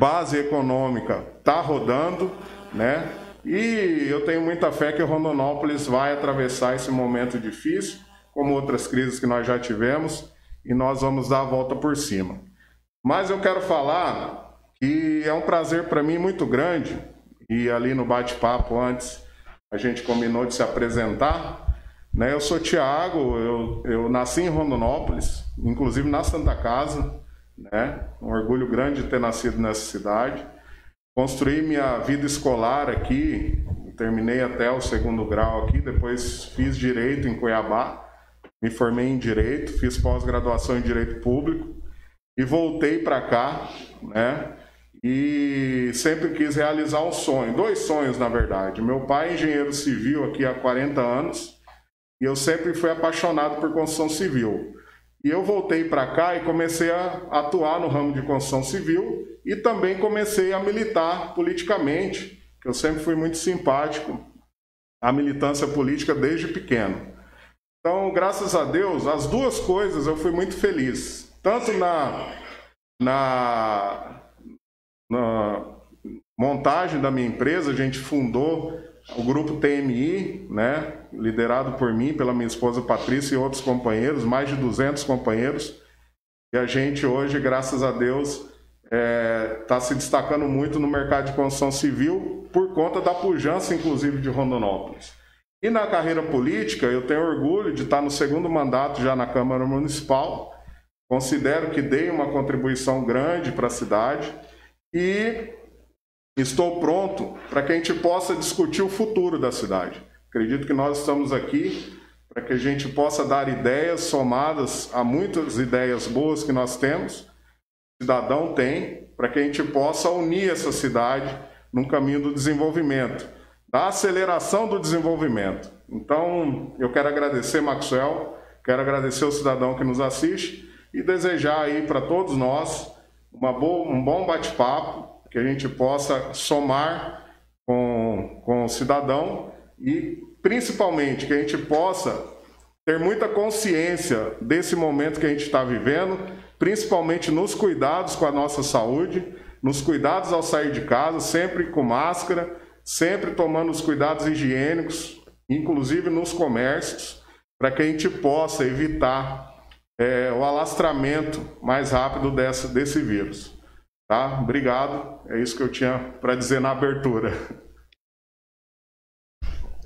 base econômica está rodando, né? E eu tenho muita fé que Rondonópolis vai atravessar esse momento difícil, como outras crises que nós já tivemos, e nós vamos dar a volta por cima. Mas eu quero falar que é um prazer para mim muito grande, e ali no bate-papo antes a gente combinou de se apresentar, né? Eu sou Tiago, eu nasci em Rondonópolis, inclusive na Santa Casa, né? Um orgulho grande de ter nascido nessa cidade. Construí minha vida escolar aqui, terminei até o 2º grau aqui, depois fiz Direito em Cuiabá, me formei em Direito, fiz pós-graduação em Direito Público e voltei para cá, né? E sempre quis realizar um sonho, 2 sonhos na verdade. Meu pai é engenheiro civil aqui há 40 anos e eu sempre fui apaixonado por construção civil. E eu voltei para cá e comecei a atuar no ramo de construção civil e também comecei a militar politicamente, que eu sempre fui muito simpático à militância política desde pequeno. Então, graças a Deus, as 2 coisas eu fui muito feliz. Tanto na montagem da minha empresa, a gente fundou o grupo TMI, né, liderado por mim, pela minha esposa Patrícia e outros companheiros, mais de 200 companheiros, e a gente hoje, graças a Deus, está se destacando muito no mercado de construção civil por conta da pujança, inclusive, de Rondonópolis. E na carreira política, eu tenho orgulho de estar no 2º mandato já na Câmara Municipal, considero que dei uma contribuição grande para a cidade e estou pronto para que a gente possa discutir o futuro da cidade. Acredito que nós estamos aqui para que a gente possa dar ideias somadas a muitas ideias boas que nós temos, o cidadão tem, para que a gente possa unir essa cidade num caminho do desenvolvimento, da aceleração do desenvolvimento. Então, eu quero agradecer, Maxwell, quero agradecer o cidadão que nos assiste e desejar aí para todos nós um bom bate-papo, que a gente possa somar com o cidadão e, principalmente, que a gente possa ter muita consciência desse momento que a gente está vivendo, principalmente nos cuidados com a nossa saúde, nos cuidados ao sair de casa, sempre com máscara, sempre tomando os cuidados higiênicos, inclusive nos comércios, para que a gente possa evitar o alastramento mais rápido desse vírus. Tá? Obrigado. É isso que eu tinha para dizer na abertura.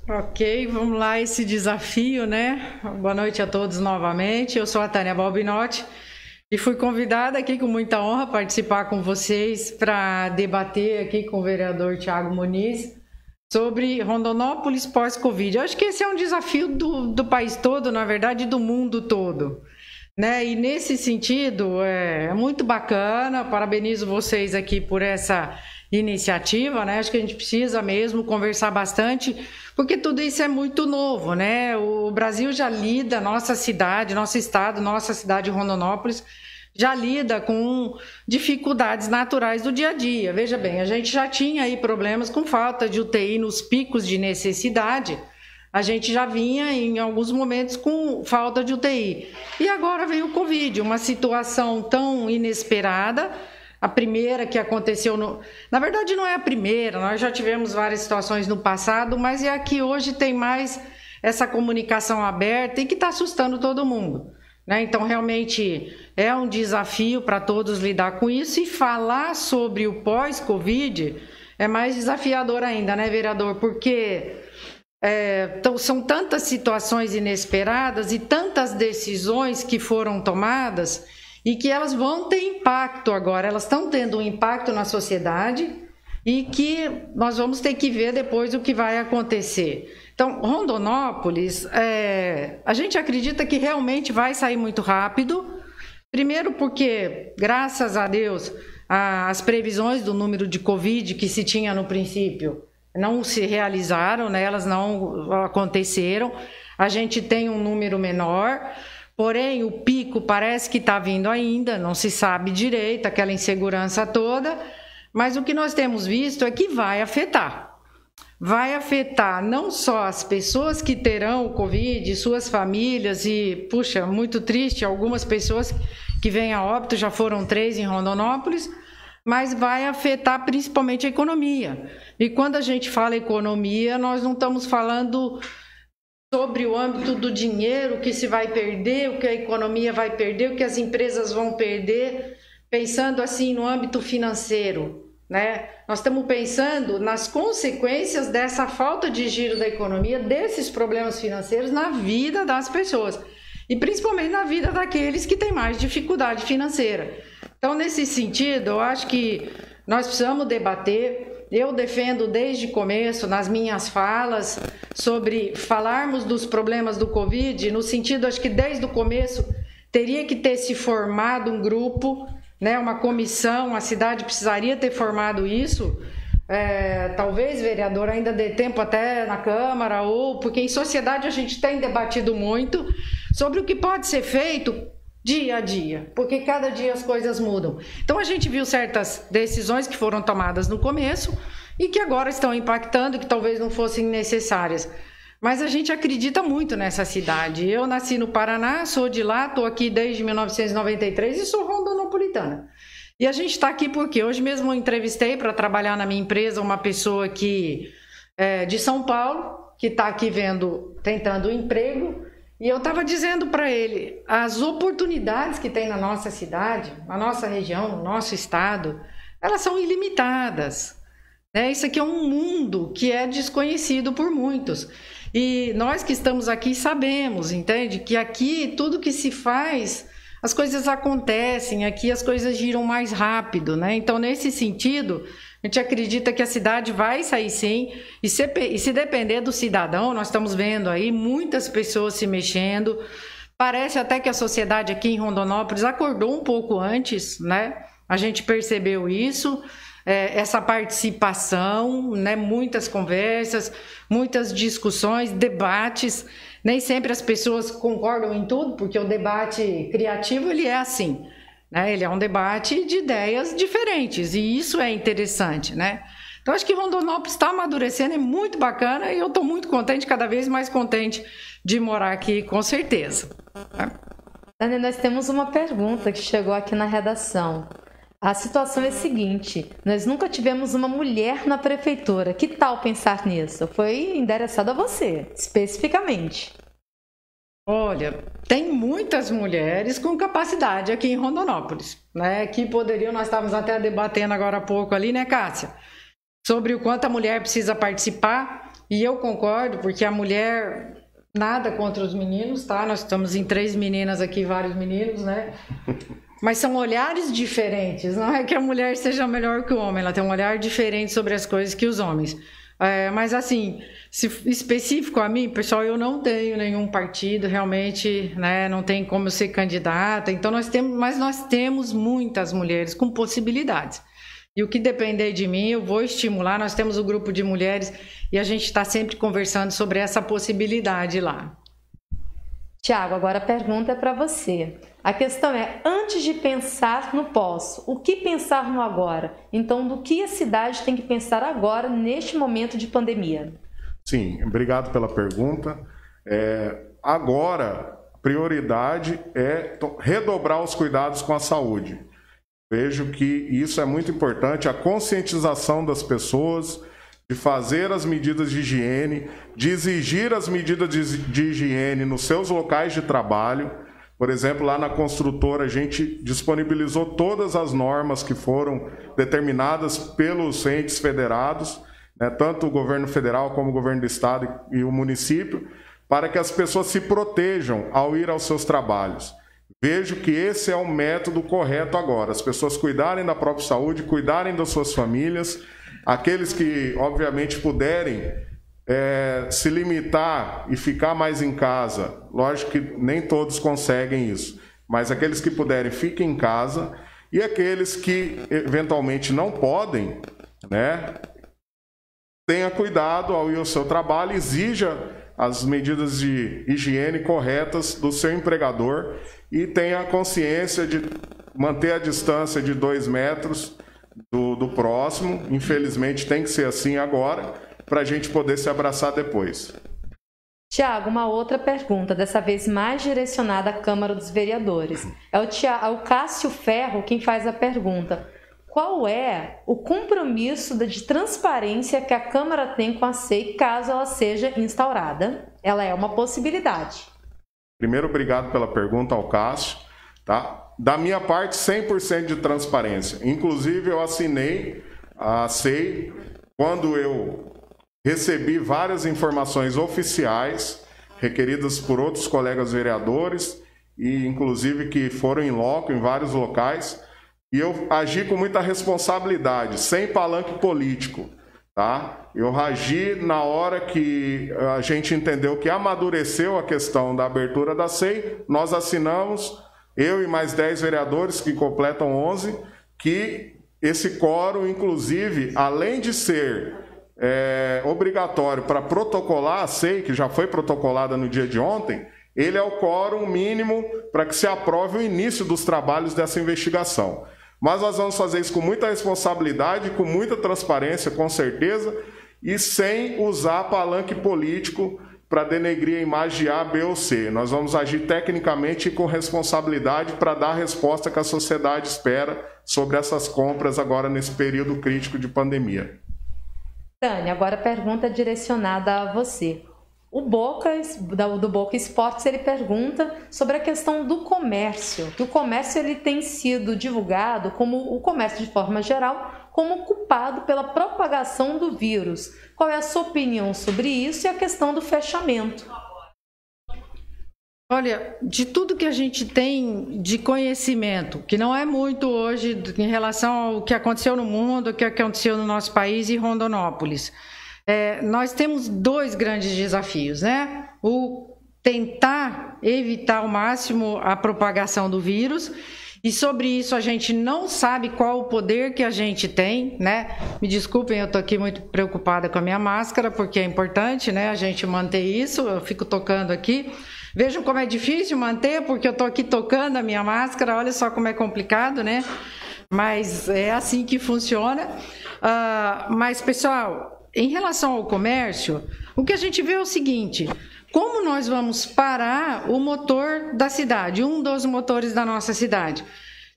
Ok, vamos lá, esse desafio, né? Boa noite a todos novamente. Eu sou a Tânia Balbinotti e fui convidada aqui com muita honra a participar com vocês para debater aqui com o vereador Tiago Muniz sobre Rondonópolis pós-Covid. Eu acho que esse é um desafio do país todo, na verdade, do mundo todo. Né? E nesse sentido, é muito bacana, parabenizo vocês aqui por essa iniciativa, né? Acho que a gente precisa mesmo conversar bastante, porque tudo isso é muito novo, né? O Brasil já lida, nossa cidade, nosso estado, nossa cidade Rondonópolis, já lida com dificuldades naturais do dia a dia. Veja bem, a gente já tinha aí problemas com falta de UTI nos picos de necessidade, a gente já vinha em alguns momentos com falta de UTI. E agora veio o Covid, uma situação tão inesperada, a primeira que aconteceu, na verdade não é a primeira, nós já tivemos várias situações no passado, mas é a que hoje tem mais essa comunicação aberta e que está assustando todo mundo. Né? Então realmente é um desafio para todos lidar com isso, e falar sobre o pós-Covid é mais desafiador ainda, né, vereador? Porque então, são tantas situações inesperadas e tantas decisões que foram tomadas e que elas vão ter impacto agora, elas estão tendo um impacto na sociedade e que nós vamos ter que ver depois o que vai acontecer. Então, Rondonópolis, a gente acredita que realmente vai sair muito rápido, primeiro porque, graças a Deus, as previsões do número de Covid que se tinha no princípio não se realizaram, né? Elas não aconteceram, a gente tem um número menor, porém o pico parece que está vindo ainda, não se sabe direito, aquela insegurança toda, mas o que nós temos visto é que vai afetar não só as pessoas que terão o Covid, suas famílias, e, puxa, muito triste, algumas pessoas que vêm a óbito, já foram 3 em Rondonópolis, mas vai afetar principalmente a economia. E quando a gente fala economia, nós não estamos falando sobre o âmbito do dinheiro, o que se vai perder, o que a economia vai perder, o que as empresas vão perder, pensando assim no âmbito financeiro, né? Nós estamos pensando nas consequências dessa falta de giro da economia, desses problemas financeiros na vida das pessoas e principalmente na vida daqueles que têm mais dificuldade financeira. Então, nesse sentido, eu acho que nós precisamos debater. Eu defendo desde o começo, nas minhas falas, sobre falarmos dos problemas do Covid, no sentido, acho que desde o começo teria que ter se formado um grupo, né, uma comissão, a cidade precisaria ter formado isso, talvez, vereador, ainda dê tempo até na Câmara, ou porque em sociedade a gente tem debatido muito sobre o que pode ser feito dia a dia, porque cada dia as coisas mudam. Então a gente viu certas decisões que foram tomadas no começo e que agora estão impactando, que talvez não fossem necessárias. Mas a gente acredita muito nessa cidade. Eu nasci no Paraná, sou de lá, estou aqui desde 1993 e sou rondonopolitana. E a gente está aqui porque hoje mesmo eu entrevistei para trabalhar na minha empresa uma pessoa que é de São Paulo, que está aqui tentando um emprego. E eu estava dizendo para ele, as oportunidades que tem na nossa cidade, na nossa região, no nosso estado, elas são ilimitadas. Né? Isso aqui é um mundo que é desconhecido por muitos. E nós que estamos aqui sabemos, entende? Que aqui tudo que se faz, as coisas acontecem, aqui as coisas giram mais rápido, né? Então, nesse sentido, a gente acredita que a cidade vai sair sim, e se depender do cidadão, nós estamos vendo aí muitas pessoas se mexendo. Parece até que a sociedade aqui em Rondonópolis acordou um pouco antes, né? A gente percebeu isso, essa participação, né? Muitas conversas, muitas discussões, debates. Nem sempre as pessoas concordam em tudo, porque o debate criativo ele é assim. Né? Ele é um debate de ideias diferentes e isso é interessante, né? Então acho que Rondonópolis está amadurecendo, é muito bacana e eu estou muito contente, cada vez mais contente de morar aqui, com certeza. Dani, nós temos uma pergunta que chegou aqui na redação. A situação é a seguinte, nós nunca tivemos uma mulher na prefeitura, que tal pensar nisso? Foi endereçado a você, especificamente. Olha, tem muitas mulheres com capacidade aqui em Rondonópolis, né? Que poderiam, nós estávamos até debatendo agora há pouco ali, né, Cássia? Sobre o quanto a mulher precisa participar, e eu concordo, porque a mulher, nada contra os meninos, tá? Nós estamos em 3 meninas aqui, vários meninos, né? Mas são olhares diferentes, não é que a mulher seja melhor que o homem, ela tem um olhar diferente sobre as coisas que os homens. Mas assim, específico a mim, pessoal, eu não tenho nenhum partido, realmente, né, não tem como eu ser candidata, então nós temos muitas mulheres com possibilidades. E o que depender de mim, eu vou estimular, nós temos o grupo de mulheres e a gente está sempre conversando sobre essa possibilidade lá. Tiago, agora a pergunta é para você. A questão é, antes de pensar no pós, o que pensar no agora? Então, do que a cidade tem que pensar agora, neste momento de pandemia? Sim, obrigado pela pergunta. Agora, prioridade é redobrar os cuidados com a saúde. Vejo que isso é muito importante, a conscientização das pessoas, de fazer as medidas de higiene, de exigir as medidas de higiene nos seus locais de trabalho. Por exemplo, lá na construtora a gente disponibilizou todas as normas que foram determinadas pelos entes federados, né, tanto o governo federal como o governo do estado e o município, para que as pessoas se protejam ao ir aos seus trabalhos. Vejo que esse é o método correto agora, as pessoas cuidarem da própria saúde, cuidarem das suas famílias. Aqueles que, obviamente, puderem se limitar e ficar mais em casa, lógico que nem todos conseguem isso, mas aqueles que puderem, fiquem em casa, e aqueles que, eventualmente, não podem, né, tenha cuidado ao ir ao seu trabalho, exija as medidas de higiene corretas do seu empregador e tenha consciência de manter a distância de 2 metros do próximo. Infelizmente tem que ser assim agora, para a gente poder se abraçar depois. Tiago, uma outra pergunta, dessa vez mais direcionada à Câmara dos Vereadores. É o Cássio Ferro quem faz a pergunta. qual é o compromisso de transparência que a Câmara tem com a SEI caso ela seja instaurada? Ela é uma possibilidade. Primeiro, obrigado pela pergunta ao Cássio. Tá? Da minha parte, 100% de transparência. Inclusive, eu assinei a SEI quando eu recebi várias informações oficiais requeridas por outros colegas vereadores e, inclusive, que foram em loco, em vários locais. E eu agi com muita responsabilidade, sem palanque político. Tá? Eu agi na hora que a gente entendeu que amadureceu a questão da abertura da SEI, nós assinamos, eu e mais 10 vereadores, que completam 11, que esse quórum, inclusive, além de ser obrigatório para protocolar a SEI, que já foi protocolada no dia de ontem, ele é o quórum mínimo para que se aprove o início dos trabalhos dessa investigação. Mas nós vamos fazer isso com muita responsabilidade, com muita transparência, com certeza, e sem usar palanque político para denegrir a imagem de A, B ou C. Nós vamos agir tecnicamente e com responsabilidade para dar a resposta que a sociedade espera sobre essas compras agora nesse período crítico de pandemia. Tânia, agora a pergunta direcionada a você. O Boca, do Boca Esportes, ele pergunta sobre a questão do comércio. Que o comércio ele tem sido divulgado, como o comércio de forma geral, como culpado pela propagação do vírus. Qual é a sua opinião sobre isso e a questão do fechamento? Olha, de tudo que a gente tem de conhecimento, que não é muito hoje em relação ao que aconteceu no mundo, o que aconteceu no nosso país e Rondonópolis, nós temos dois grandes desafios, né? O tentar evitar ao máximo a propagação do vírus, e sobre isso a gente não sabe qual o poder que a gente tem, né? Me desculpem, eu tô aqui muito preocupada com a minha máscara, porque é importante, né, a gente manter isso, eu fico tocando aqui. Vejam como é difícil manter, porque eu tô aqui tocando a minha máscara, olha só como é complicado, né? Mas é assim que funciona. Mas, pessoal, em relação ao comércio, o que a gente vê é o seguinte: como nós vamos parar o motor da cidade, um dos motores da nossa cidade?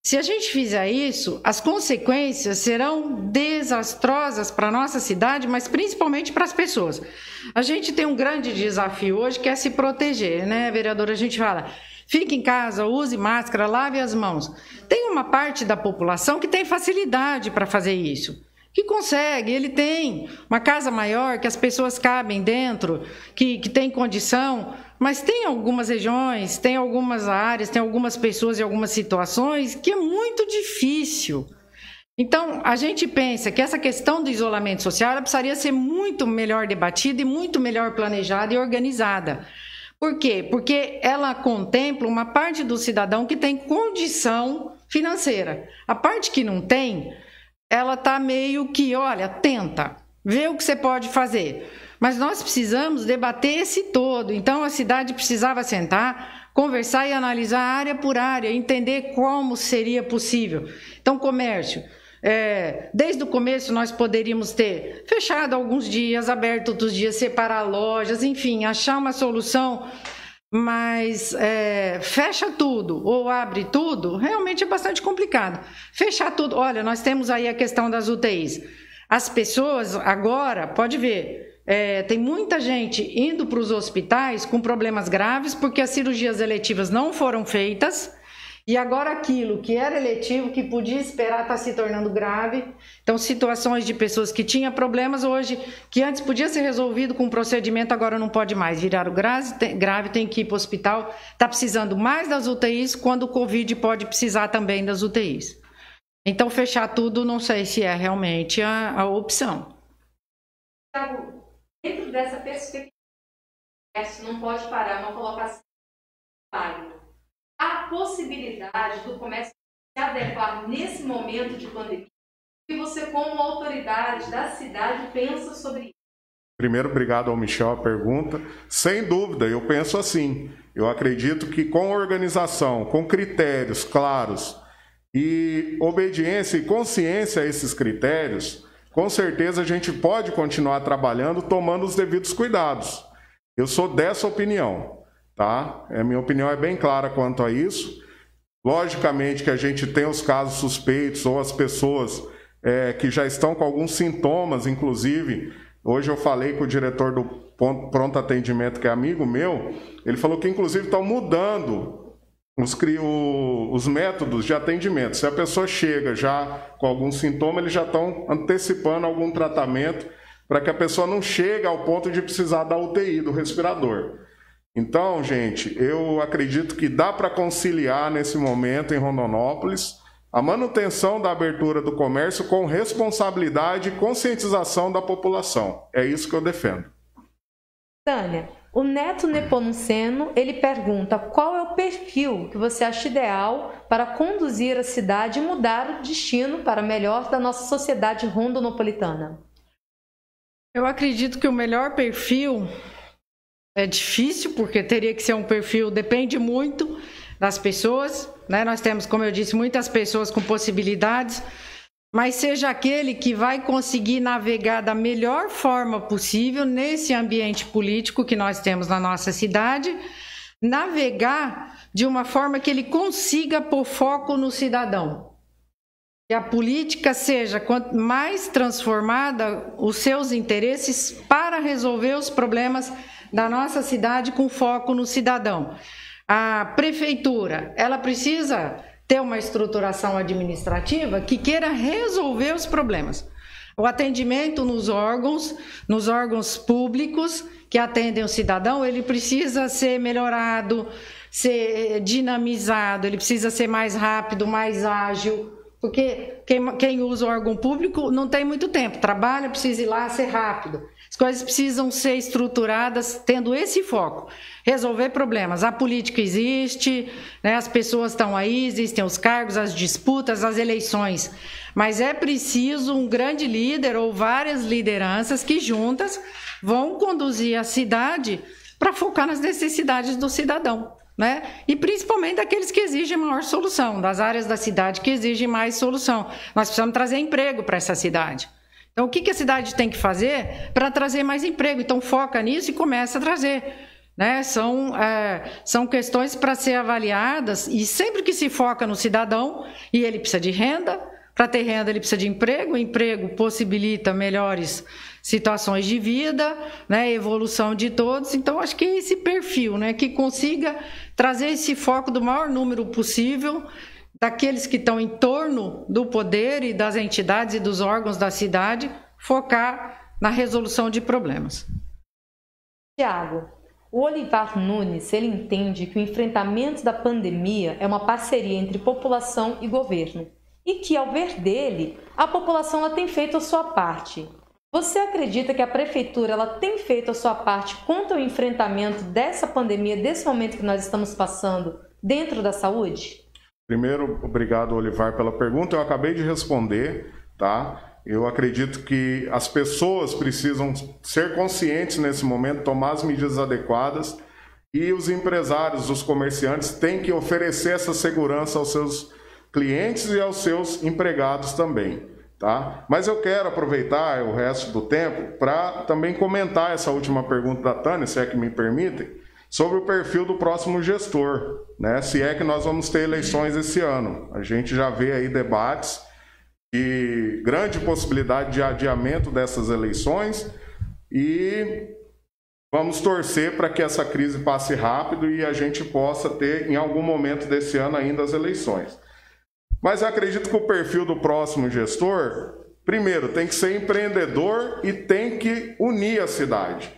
Se a gente fizer isso, as consequências serão desastrosas para a nossa cidade, mas principalmente para as pessoas. A gente tem um grande desafio hoje, que é se proteger, né, vereadora? A gente fala, fique em casa, use máscara, lave as mãos. Tem uma parte da população que tem facilidade para fazer isso, que consegue, ele tem uma casa maior, que as pessoas cabem dentro, que tem condição, mas tem algumas regiões, tem algumas áreas, tem algumas pessoas e algumas situações que é muito difícil. Então, a gente pensa que essa questão do isolamento social ela precisaria ser muito melhor debatida e muito melhor planejada e organizada. Por quê? Porque ela contempla uma parte do cidadão que tem condição financeira. A parte que não tem, ela está meio que, olha, tenta, vê o que você pode fazer. Mas nós precisamos debater esse todo. Então, a cidade precisava sentar, conversar e analisar área por área, entender como seria possível. Então, comércio, desde o começo nós poderíamos ter fechado alguns dias, aberto outros dias, separar lojas, enfim, achar uma solução. Mas fecha tudo ou abre tudo, realmente é bastante complicado. Fechar tudo, olha, nós temos aí a questão das UTIs. As pessoas agora, pode ver, tem muita gente indo para os hospitais com problemas graves porque as cirurgias eletivas não foram feitas. E agora aquilo que era eletivo, que podia esperar, está se tornando grave. Então, situações de pessoas que tinham problemas hoje, que antes podia ser resolvido com um procedimento, agora não pode mais. Viraram grave, tem que ir para o hospital. Está precisando mais das UTIs, quando o Covid pode precisar também das UTIs. Então, fechar tudo, não sei se é realmente a opção. Dentro dessa perspectiva, não pode parar uma colocação válida. A possibilidade do comércio se adequar nesse momento de pandemia, o que você, como autoridade da cidade, pensa sobre isso? Primeiro, obrigado ao Michel a pergunta. Sem dúvida, eu penso assim. Eu acredito que com organização, com critérios claros e obediência e consciência a esses critérios, com certeza a gente pode continuar trabalhando tomando os devidos cuidados. Eu sou dessa opinião. Tá? Minha opinião é bem clara quanto a isso. Logicamente que a gente tem os casos suspeitos ou as pessoas que já estão com alguns sintomas, inclusive, hoje eu falei com o diretor do Pronto Atendimento, que é amigo meu, ele falou que inclusive estão mudando os métodos de atendimento. Se a pessoa chega já com algum sintoma, eles já estão antecipando algum tratamento para que a pessoa não chegue ao ponto de precisar da UTI, do respirador. Então, gente, eu acredito que dá para conciliar nesse momento em Rondonópolis a manutenção da abertura do comércio com responsabilidade e conscientização da população. É isso que eu defendo. Tânia, o Neto Nepomuceno, ele pergunta qual é o perfil que você acha ideal para conduzir a cidade e mudar o destino para melhor da nossa sociedade rondonopolitana. Eu acredito que o melhor perfil é difícil, porque teria que ser um perfil, depende muito das pessoas, né? Nós temos, como eu disse, muitas pessoas com possibilidades, mas seja aquele que vai conseguir navegar da melhor forma possível nesse ambiente político que nós temos na nossa cidade, navegar de uma forma que ele consiga pôr foco no cidadão. Que a política seja quanto mais transformada os seus interesses para resolver os problemas da nossa cidade com foco no cidadão. A prefeitura, ela precisa ter uma estruturação administrativa que queira resolver os problemas. O atendimento nos órgãos públicos que atendem o cidadão, ele precisa ser melhorado, ser dinamizado, ele precisa ser mais rápido, mais ágil, porque quem usa o órgão público não tem muito tempo, trabalha, precisa ir lá ser rápido. As coisas precisam ser estruturadas tendo esse foco, resolver problemas. A política existe, né, as pessoas estão aí, existem os cargos, as disputas, as eleições, mas é preciso um grande líder ou várias lideranças que juntas vão conduzir a cidade para focar nas necessidades do cidadão, né? E principalmente daqueles que exigem maior solução, das áreas da cidade que exigem mais solução. Nós precisamos trazer emprego para essa cidade. Então, o que a cidade tem que fazer para trazer mais emprego? Então, foca nisso e começa a trazer, né? São questões para ser avaliadas, e sempre que se foca no cidadão, e ele precisa de renda, para ter renda ele precisa de emprego, o emprego possibilita melhores situações de vida, né? Evolução de todos. Então, acho que é esse perfil, né? Que consiga trazer esse foco do maior número possível daqueles que estão em torno do poder e das entidades e dos órgãos da cidade, focar na resolução de problemas. Tiago, o Olivar Nunes, ele entende que o enfrentamento da pandemia é uma parceria entre população e governo, e que, ao ver dele, a população ela tem feito a sua parte. Você acredita que a prefeitura ela tem feito a sua parte contra o enfrentamento dessa pandemia, desse momento que nós estamos passando, dentro da saúde? Primeiro, obrigado, Olivar, pela pergunta. Eu acabei de responder, tá? Eu acredito que as pessoas precisam ser conscientes nesse momento, tomar as medidas adequadas, e os empresários, os comerciantes, têm que oferecer essa segurança aos seus clientes e aos seus empregados também, tá? Mas eu quero aproveitar o resto do tempo para também comentar essa última pergunta da Tânia, se é que me permitem, sobre o perfil do próximo gestor, né? Se é que nós vamos ter eleições esse ano. A gente já vê aí debates e grande possibilidade de adiamento dessas eleições, e vamos torcer para que essa crise passe rápido e a gente possa ter, em algum momento desse ano, ainda as eleições. Mas eu acredito que o perfil do próximo gestor, primeiro, tem que ser empreendedor e tem que unir a cidade.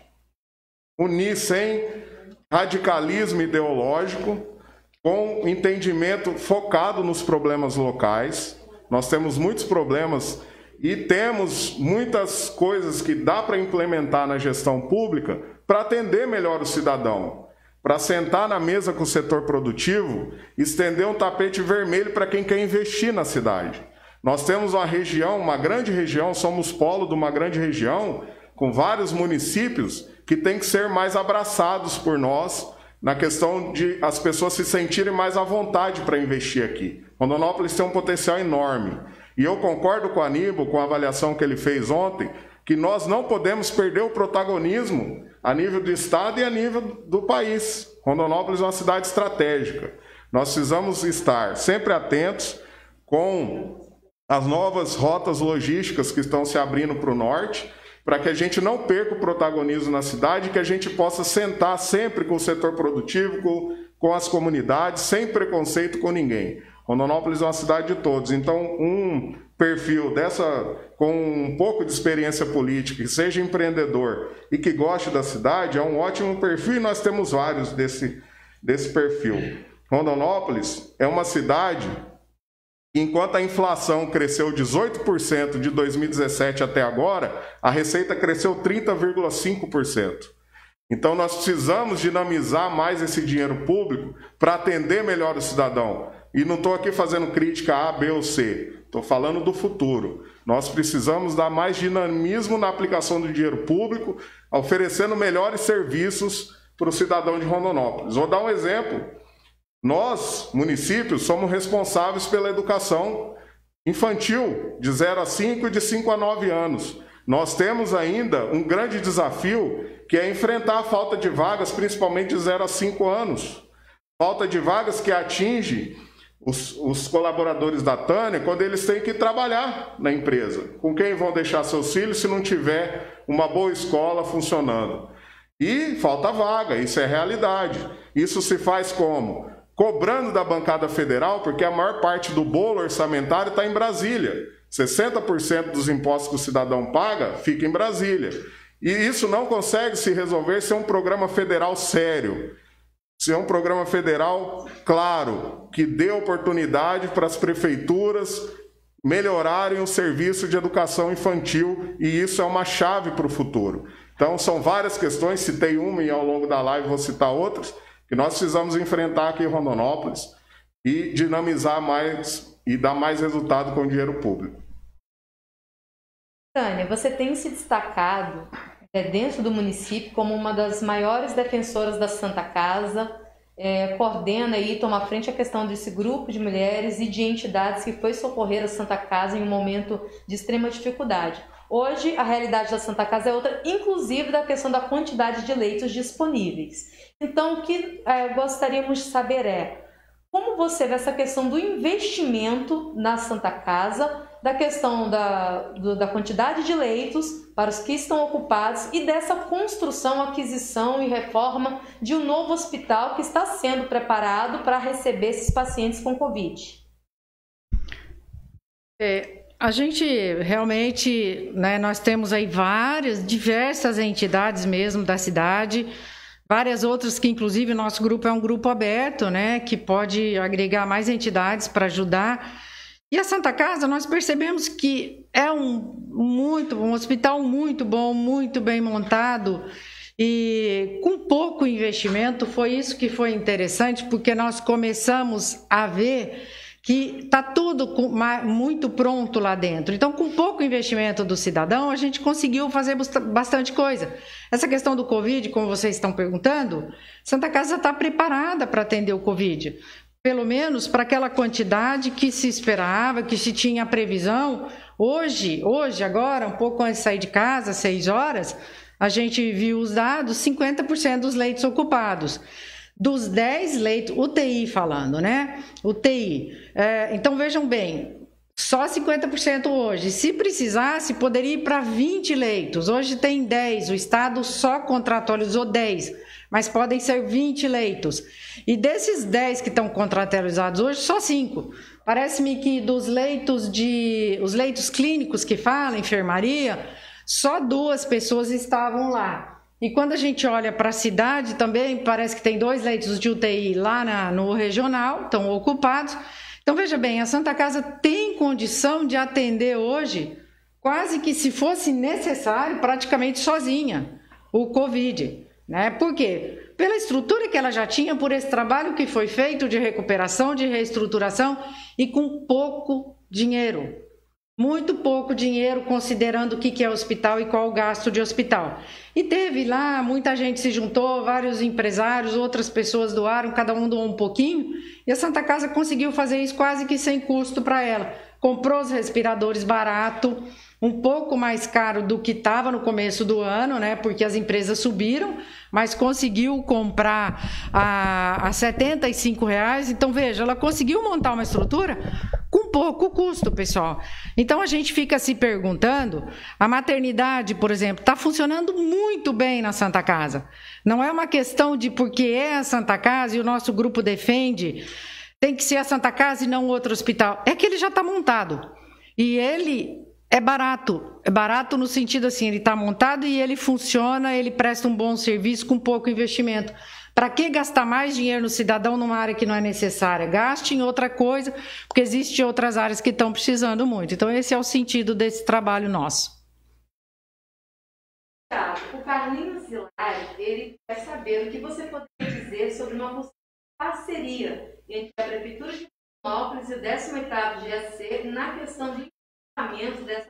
Unir sem radicalismo ideológico, com entendimento focado nos problemas locais. Nós temos muitos problemas e temos muitas coisas que dá para implementar na gestão pública para atender melhor o cidadão, para sentar na mesa com o setor produtivo, estender um tapete vermelho para quem quer investir na cidade. Nós temos uma região, uma grande região, somos polo de uma grande região, com vários municípios que têm que ser mais abraçados por nós, na questão de as pessoas se sentirem mais à vontade para investir aqui. Rondonópolis tem um potencial enorme. E eu concordo com o Aníbal, com a avaliação que ele fez ontem, que nós não podemos perder o protagonismo a nível do Estado e a nível do país. Rondonópolis é uma cidade estratégica. Nós precisamos estar sempre atentos com as novas rotas logísticas que estão se abrindo para o norte, para que a gente não perca o protagonismo na cidade, que a gente possa sentar sempre com o setor produtivo, com as comunidades, sem preconceito com ninguém. Rondonópolis é uma cidade de todos, então um perfil com um pouco de experiência política, que seja empreendedor e que goste da cidade, é um ótimo perfil, e nós temos vários desse perfil. Rondonópolis é uma cidade que, enquanto a inflação cresceu 18% de 2017 até agora, a receita cresceu 30,5%. Então nós precisamos dinamizar mais esse dinheiro público para atender melhor o cidadão. E não estou aqui fazendo crítica A, B ou C, estou falando do futuro. Nós precisamos dar mais dinamismo na aplicação do dinheiro público, oferecendo melhores serviços para o cidadão de Rondonópolis. Vou dar um exemplo. Nós, municípios, somos responsáveis pela educação infantil, de 0 a 5 e de 5 a 9 anos. Nós temos ainda um grande desafio, que é enfrentar a falta de vagas, principalmente de 0 a 5 anos. Falta de vagas que atinge os colaboradores da Tânia quando eles têm que trabalhar na empresa. Com quem vão deixar seus filhos se não tiver uma boa escola funcionando? E falta vaga, isso é realidade. Isso se faz como? Cobrando da bancada federal, porque a maior parte do bolo orçamentário está em Brasília. 60% dos impostos que o cidadão paga fica em Brasília. E isso não consegue se resolver sem um programa federal sério. Se é um programa federal, claro, que dê oportunidade para as prefeituras melhorarem o serviço de educação infantil, e isso é uma chave para o futuro. Então, são várias questões, citei uma e ao longo da live vou citar outras, que nós precisamos enfrentar aqui em Rondonópolis e dinamizar mais e dar mais resultado com o dinheiro público. Tânia, você tem se destacado dentro do município como uma das maiores defensoras da Santa Casa, coordena e toma à frente a questão desse grupo de mulheres e de entidades que foi socorrer a Santa Casa em um momento de extrema dificuldade. Hoje, a realidade da Santa Casa é outra, inclusive da questão da quantidade de leitos disponíveis. Então, o que gostaríamos de saber é como você vê essa questão do investimento na Santa Casa, da questão da quantidade de leitos para os que estão ocupados e dessa construção, aquisição e reforma de um novo hospital que está sendo preparado para receber esses pacientes com Covid. A gente realmente, nós temos aí diversas entidades mesmo da cidade, várias outras que inclusive o nosso grupo é um grupo aberto, que pode agregar mais entidades para ajudar. E a Santa Casa, nós percebemos que é um hospital muito bom, muito bem montado e com pouco investimento. Foi isso que foi interessante, porque nós começamos a ver que está tudo muito pronto lá dentro. Então, com pouco investimento do cidadão, a gente conseguiu fazer bastante coisa. Essa questão do Covid, como vocês estão perguntando, Santa Casa está preparada para atender o Covid. Pelo menos para aquela quantidade que se esperava, que se tinha previsão. Hoje, agora, um pouco antes de sair de casa, 6 horas, a gente viu os dados, 50% dos leitos ocupados. Dos 10 leitos, UTI falando, UTI. Então, vejam bem, só 50% hoje. Se precisasse, poderia ir para 20 leitos. Hoje tem 10, o Estado só contratualizou 10, mas podem ser 20 leitos. E desses 10 que estão contratualizados hoje, só 5. Parece-me que dos leitos os leitos clínicos que falam, enfermaria, só 2 pessoas estavam lá. E quando a gente olha para a cidade também, parece que tem 2 leitos de UTI lá no regional, estão ocupados. Então, veja bem, a Santa Casa tem condição de atender hoje, quase que se fosse necessário, praticamente sozinha, o Covid. Por quê? Pela estrutura que ela já tinha, por esse trabalho que foi feito de recuperação, de reestruturação e com pouco dinheiro. Muito pouco dinheiro, considerando o que é hospital e qual o gasto de hospital. E teve lá, muita gente se juntou, vários empresários, outras pessoas doaram, cada um doou um pouquinho, e a Santa Casa conseguiu fazer isso quase que sem custo para ela. Comprou os respiradores barato, um pouco mais caro do que estava no começo do ano, né? Porque as empresas subiram, mas conseguiu comprar a R$ 75. Então, veja, ela conseguiu montar uma estrutura com pouco custo, pessoal. Então, a gente fica se perguntando, a maternidade, por exemplo, está funcionando muito bem na Santa Casa. Não é uma questão de porque é a Santa Casa e o nosso grupo defende, tem que ser a Santa Casa e não outro hospital. É que ele já está montado. E ele é barato no sentido assim, ele está montado e ele funciona, ele presta um bom serviço com pouco investimento. Para que gastar mais dinheiro no cidadão numa área que não é necessária? Gaste em outra coisa, porque existem outras áreas que estão precisando muito. Então, esse é o sentido desse trabalho nosso. O Carlinhos Hilari, ele quer saber o que você poderia dizer sobre uma possível parceria entre a Prefeitura de Florianópolis e o 18º GAC na questão de investimento dessa.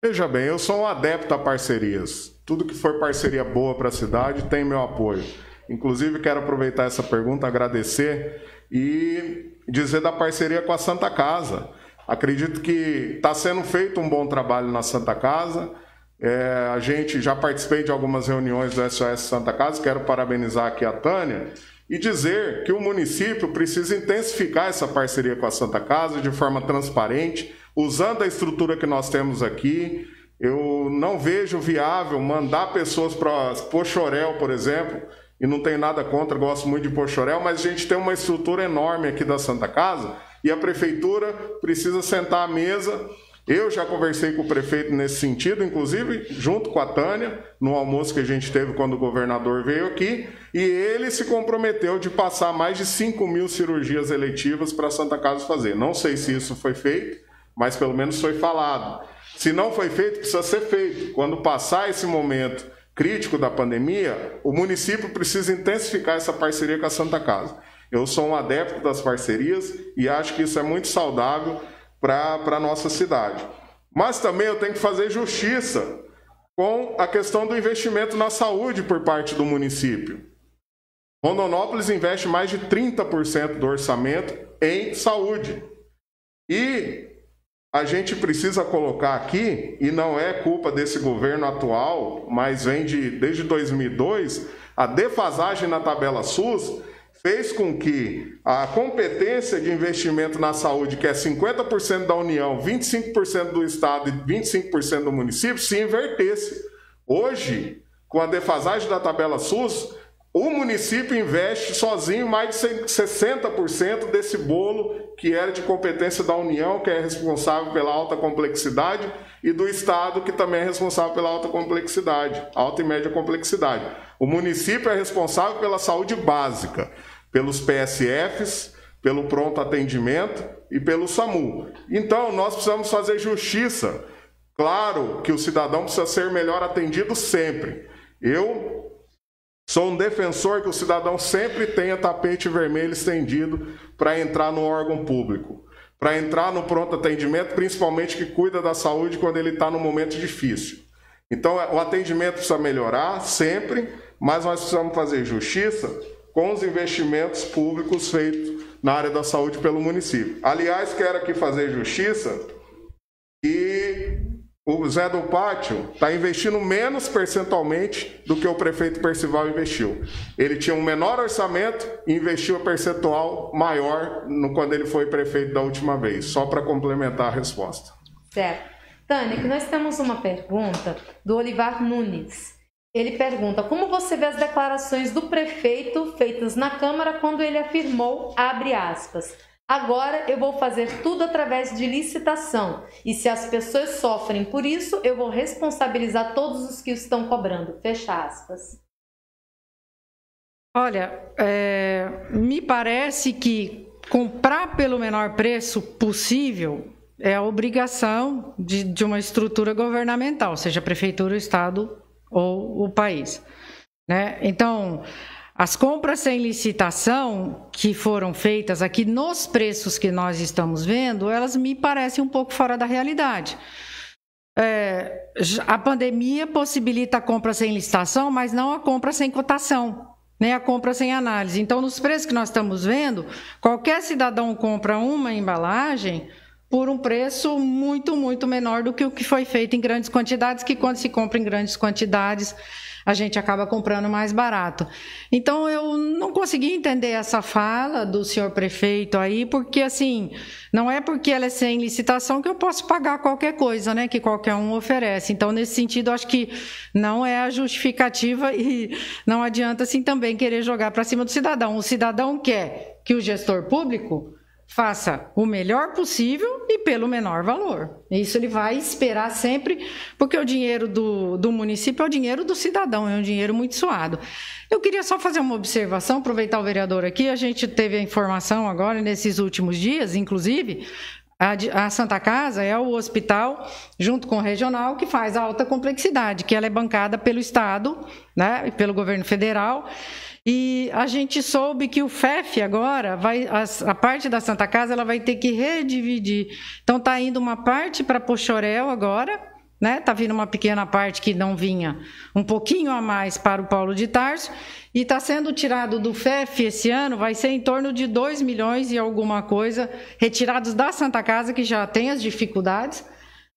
Veja bem, eu sou um adepto a parcerias. Tudo que for parceria boa para a cidade tem meu apoio. Inclusive, quero aproveitar essa pergunta, agradecer e dizer da parceria com a Santa Casa. Acredito que está sendo feito um bom trabalho na Santa Casa. A gente já participei de algumas reuniões do SOS Santa Casa, quero parabenizar aqui a Tânia e dizer que o município precisa intensificar essa parceria com a Santa Casa de forma transparente, usando a estrutura que nós temos aqui. Eu não vejo viável mandar pessoas para Poxoréu, por exemplo, e não tenho nada contra, gosto muito de Poxoréu, mas a gente tem uma estrutura enorme aqui da Santa Casa e a prefeitura precisa sentar à mesa. Eu já conversei com o prefeito nesse sentido, inclusive junto com a Tânia, no almoço que a gente teve quando o governador veio aqui, e ele se comprometeu de passar mais de 5.000 cirurgias eletivas para a Santa Casa fazer. Não sei se isso foi feito, mas pelo menos foi falado. Se não foi feito, precisa ser feito. Quando passar esse momento crítico da pandemia, o município precisa intensificar essa parceria com a Santa Casa. Eu sou um adepto das parcerias e acho que isso é muito saudável para a nossa cidade. Mas também eu tenho que fazer justiça com a questão do investimento na saúde por parte do município. Rondonópolis investe mais de 30% do orçamento em saúde. E a gente precisa colocar aqui, e não é culpa desse governo atual, mas vem desde 2002, a defasagem na tabela SUS fez com que a competência de investimento na saúde, que é 50% da União, 25% do Estado e 25% do município, se invertesse. Hoje, com a defasagem da tabela SUS, o município investe sozinho mais de 60% desse bolo que era de competência da União, que é responsável pela alta complexidade, e do Estado, que também é responsável pela alta complexidade, alta e média complexidade. O município é responsável pela saúde básica, pelos PSFs, pelo pronto atendimento e pelo SAMU. Então, nós precisamos fazer justiça. Claro que o cidadão precisa ser melhor atendido sempre. Eu sou um defensor que o cidadão sempre tenha tapete vermelho estendido para entrar no órgão público, para entrar no pronto atendimento, principalmente que cuida da saúde quando ele está num momento difícil. Então, o atendimento precisa melhorar sempre, mas nós precisamos fazer justiça com os investimentos públicos feitos na área da saúde pelo município. Aliás, quero aqui fazer justiça e o Zé do Pátio está investindo menos percentualmente do que o prefeito Percival investiu. Ele tinha um menor orçamento e investiu a percentual maior quando ele foi prefeito da última vez, só para complementar a resposta. Certo. Tânia, que nós temos uma pergunta do Olivar Nunes. Ele pergunta, como você vê as declarações do prefeito feitas na Câmara quando ele afirmou, abre aspas, agora eu vou fazer tudo através de licitação e se as pessoas sofrem por isso, eu vou responsabilizar todos os que estão cobrando, fecha aspas. Olha, me parece que comprar pelo menor preço possível é a obrigação de uma estrutura governamental, seja a prefeitura, o estado ou o país, né? Então, as compras sem licitação que foram feitas aqui nos preços que nós estamos vendo, elas me parecem um pouco fora da realidade. A pandemia possibilita a compra sem licitação, mas não a compra sem cotação, nem a compra sem análise. Então, nos preços que nós estamos vendo, qualquer cidadão compra uma embalagem por um preço muito, muito menor do que o que foi feito em grandes quantidades, que quando se compra em grandes quantidades, a gente acaba comprando mais barato. Então, eu não consegui entender essa fala do senhor prefeito aí, porque, assim, não é porque ela é sem licitação que eu posso pagar qualquer coisa, né, que qualquer um oferece. Então, nesse sentido, eu acho que não é a justificativa e não adianta, assim, também querer jogar para cima do cidadão. O cidadão quer que o gestor público faça o melhor possível e pelo menor valor. Isso ele vai esperar sempre, porque o dinheiro do município é o dinheiro do cidadão, é um dinheiro muito suado. Eu queria só fazer uma observação, aproveitar o vereador aqui, a gente teve a informação agora, nesses últimos dias, inclusive, a Santa Casa é o hospital, junto com o regional, que faz a alta complexidade, que ela é bancada pelo Estado, né, e pelo governo federal. E a gente soube que o FEF agora, a parte da Santa Casa, ela vai ter que redividir. Então está indo uma parte para Poxoréu agora, né? Está vindo uma pequena parte que não vinha, um pouquinho a mais para o Paulo de Tarso, e está sendo tirado do FEF esse ano, vai ser em torno de 2 milhões e alguma coisa, retirados da Santa Casa, que já tem as dificuldades,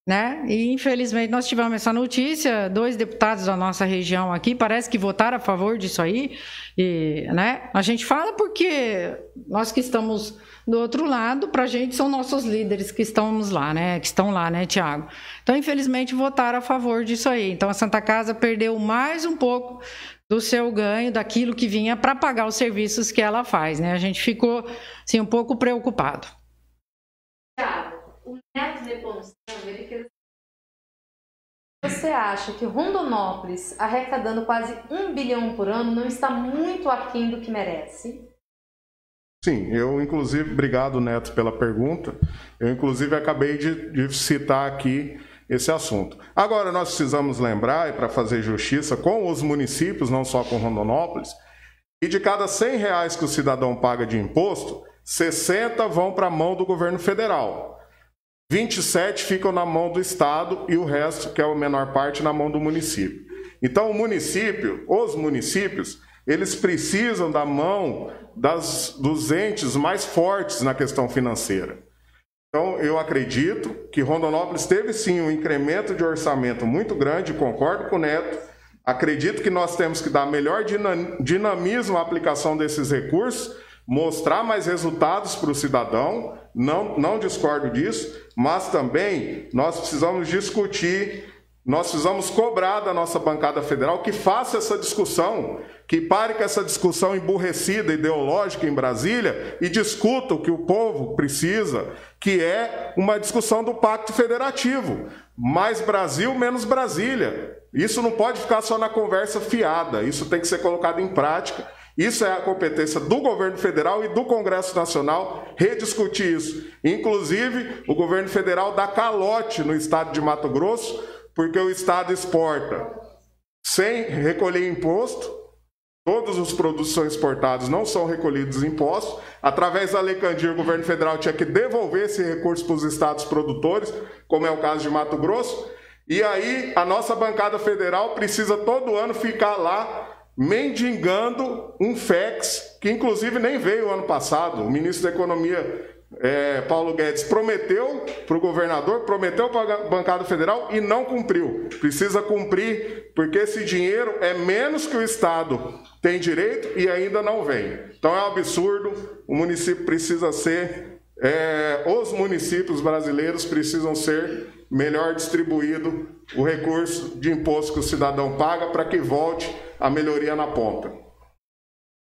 né? E infelizmente nós tivemos essa notícia, 2 deputados da nossa região aqui parece que votaram a favor disso aí, e, né? A gente fala porque nós que estamos do outro lado, para a gente são nossos líderes que estamos lá, né? Que estão lá, né, Tiago? Então infelizmente votaram a favor disso aí. Então a Santa Casa perdeu mais um pouco do seu ganho, daquilo que vinha para pagar os serviços que ela faz, né? A gente ficou assim um pouco preocupado. Tiago, o Neto Nepomuceno, ele quer... Você acha que Rondonópolis, arrecadando quase 1 bilhão por ano, não está muito aquém do que merece? Sim, eu inclusive, obrigado Neto pela pergunta, eu inclusive acabei de citar aqui esse assunto. Agora nós precisamos lembrar, e para fazer justiça com os municípios, não só com Rondonópolis, que de cada R$100 que o cidadão paga de imposto, 60 vão para a mão do governo federal. 27 ficam na mão do Estado e o resto, que é a menor parte, na mão do município. Então, os municípios, eles precisam da mão dos entes mais fortes na questão financeira. Então, eu acredito que Rondonópolis teve, sim, um incremento de orçamento muito grande, concordo com o Neto. Acredito que nós temos que dar melhor dinamismo à aplicação desses recursos, mostrar mais resultados para o cidadão, não discordo disso, mas também nós precisamos discutir, nós precisamos cobrar da nossa bancada federal que faça essa discussão, que pare com essa discussão emburrecida, ideológica em Brasília e discuta o que o povo precisa, que é uma discussão do Pacto Federativo. Mais Brasil, menos Brasília. Isso não pode ficar só na conversa fiada, isso tem que ser colocado em prática. Isso é a competência do governo federal e do Congresso Nacional rediscutir isso. Inclusive, o governo federal dá calote no estado de Mato Grosso, porque o estado exporta sem recolher imposto. Todos os produtos são exportados, não são recolhidos impostos. Através da Lei Candir, o governo federal tinha que devolver esse recurso para os estados produtores, como é o caso de Mato Grosso. E aí, a nossa bancada federal precisa todo ano ficar lá mendigando um FEX, que inclusive nem veio ano passado. O ministro da Economia, Paulo Guedes, prometeu para o governador, prometeu para a bancada federal e não cumpriu. Precisa cumprir, porque esse dinheiro é menos que o Estado tem direito e ainda não vem. Então é um absurdo, o município precisa ser, os municípios brasileiros precisam ser melhor distribuído o recurso de imposto que o cidadão paga para que volte a melhoria na ponta.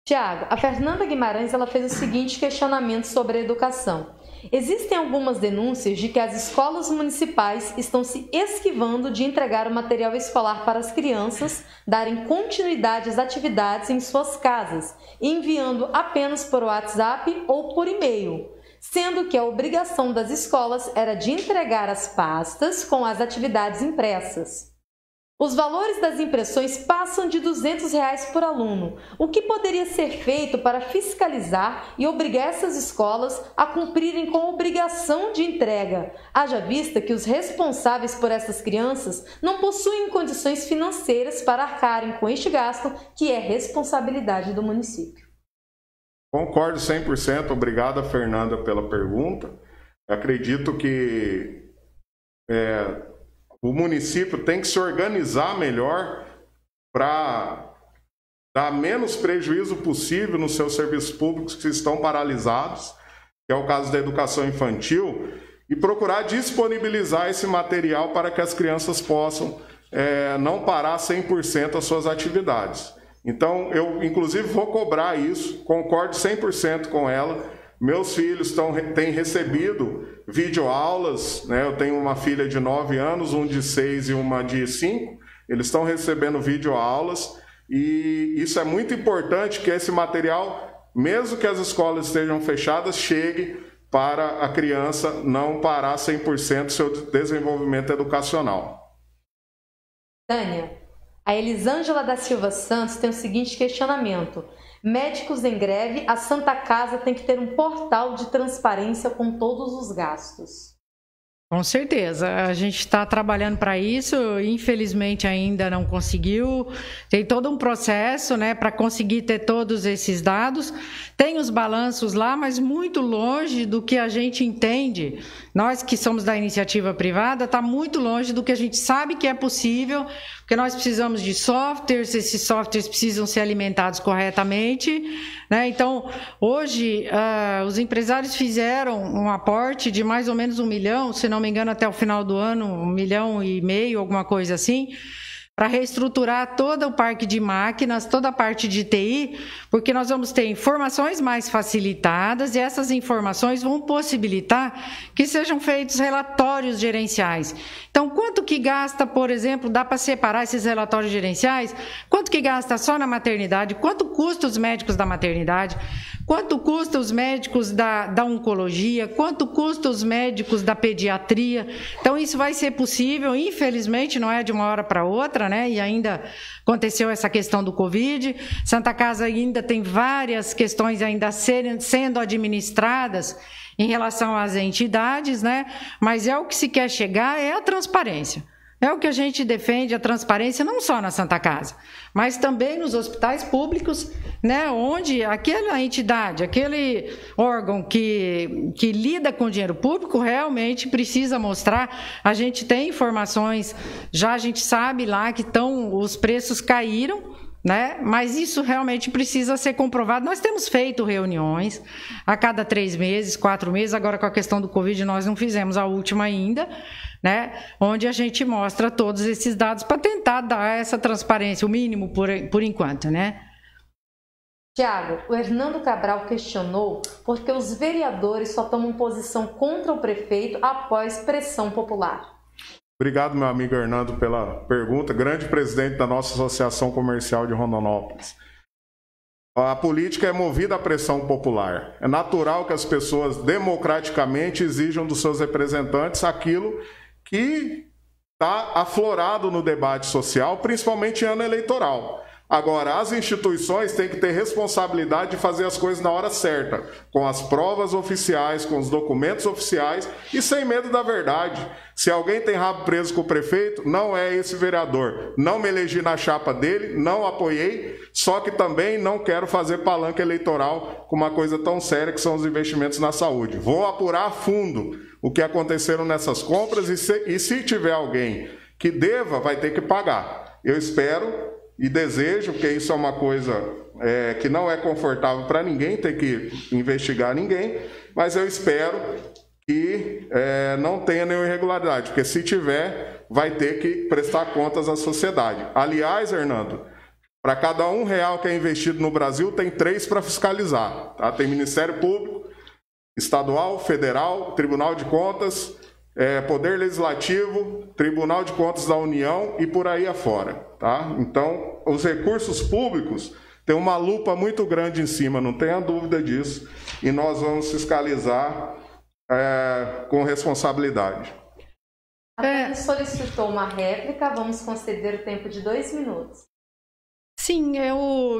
Tiago, a Fernanda Guimarães ela fez o seguinte questionamento sobre a educação. Existem algumas denúncias de que as escolas municipais estão se esquivando de entregar o material escolar para as crianças darem continuidade às atividades em suas casas, enviando apenas por WhatsApp ou por e-mail, sendo que a obrigação das escolas era de entregar as pastas com as atividades impressas. Os valores das impressões passam de R$200 por aluno, o que poderia ser feito para fiscalizar e obrigar essas escolas a cumprirem com a obrigação de entrega, haja vista que os responsáveis por essas crianças não possuem condições financeiras para arcarem com este gasto, que é responsabilidade do município. Concordo 100%, obrigado, Fernanda, pela pergunta. acredito que o município tem que se organizar melhor para dar menos prejuízo possível nos seus serviços públicos que estão paralisados, que é o caso da educação infantil, e procurar disponibilizar esse material para que as crianças possam não parar 100% as suas atividades. Então, eu inclusive vou cobrar isso, concordo 100% com ela. Meus filhos têm recebido videoaulas, né? Eu tenho uma filha de 9 anos, um de 6 e uma de 5, eles estão recebendo videoaulas, e isso é muito importante que esse material, mesmo que as escolas estejam fechadas, chegue para a criança não parar 100% seu desenvolvimento educacional. Tânia, a Elisângela da Silva Santos tem o seguinte questionamento: médicos em greve, a Santa Casa tem que ter um portal de transparência com todos os gastos. Com certeza, a gente está trabalhando para isso, infelizmente ainda não conseguiu, tem todo um processo, né, para conseguir ter todos esses dados, tem os balanços lá, mas muito longe do que a gente entende, nós que somos da iniciativa privada, está muito longe do que a gente sabe que é possível, porque nós precisamos de softwares, esses softwares precisam ser alimentados corretamente, né? Então, hoje, os empresários fizeram um aporte de mais ou menos 1 milhão, se não me engano, até o final do ano, 1,5 milhão, alguma coisa assim, para reestruturar todo o parque de máquinas, toda a parte de TI, porque nós vamos ter informações mais facilitadas e essas informações vão possibilitar que sejam feitos relatórios gerenciais. Então, quanto que gasta, por exemplo, dá para separar esses relatórios gerenciais? Quanto que gasta só na maternidade? Quanto custa os médicos da maternidade? Quanto custa os médicos da oncologia? Quanto custa os médicos da pediatria? Então, isso vai ser possível, infelizmente, não é de uma hora para outra, né? E ainda aconteceu essa questão do Covid. Santa Casa ainda tem várias questões ainda sendo administradas em relação às entidades, né? Mas o que se quer chegar é a transparência. É o que a gente defende, a transparência, não só na Santa Casa, mas também nos hospitais públicos, né, onde aquela entidade, aquele órgão que lida com dinheiro público realmente precisa mostrar. A gente tem informações, já a gente sabe lá que os preços caíram, né? Mas isso realmente precisa ser comprovado. Nós temos feito reuniões a cada 3 meses, 4 meses, agora com a questão do Covid nós não fizemos a última ainda, né? Onde a gente mostra todos esses dados para tentar dar essa transparência, o mínimo por enquanto, né? Tiago, o Hernando Cabral questionou por que os vereadores só tomam posição contra o prefeito após pressão popular. Obrigado, meu amigo Hernando, pela pergunta. Grande presidente da nossa Associação Comercial de Rondonópolis. A política é movida à pressão popular. É natural que as pessoas democraticamente exijam dos seus representantes aquilo que está aflorado no debate social, principalmente em ano eleitoral. Agora, as instituições têm que ter responsabilidade de fazer as coisas na hora certa, com as provas oficiais, com os documentos oficiais e sem medo da verdade. Se alguém tem rabo preso com o prefeito, não é esse vereador. Não me elegi na chapa dele, não apoiei, só que também não quero fazer palanque eleitoral com uma coisa tão séria que são os investimentos na saúde. Vou apurar a fundo o que aconteceram nessas compras e se tiver alguém que deva, vai ter que pagar. Eu espero e desejo, porque isso é uma coisa que não é confortável para ninguém, ter que investigar ninguém, mas eu espero que não tenha nenhuma irregularidade, porque se tiver, vai ter que prestar contas à sociedade. Aliás, Hernando, para cada R$1 que é investido no Brasil, tem 3 para fiscalizar. Tá? Tem Ministério Público, Estadual, Federal, Tribunal de Contas, Poder Legislativo, Tribunal de Contas da União e por aí afora. Tá? Então, os recursos públicos têm uma lupa muito grande em cima, não tenha dúvida disso, e nós vamos fiscalizar com responsabilidade. A Tânia solicitou uma réplica, vamos conceder o tempo de 2 minutos. Sim,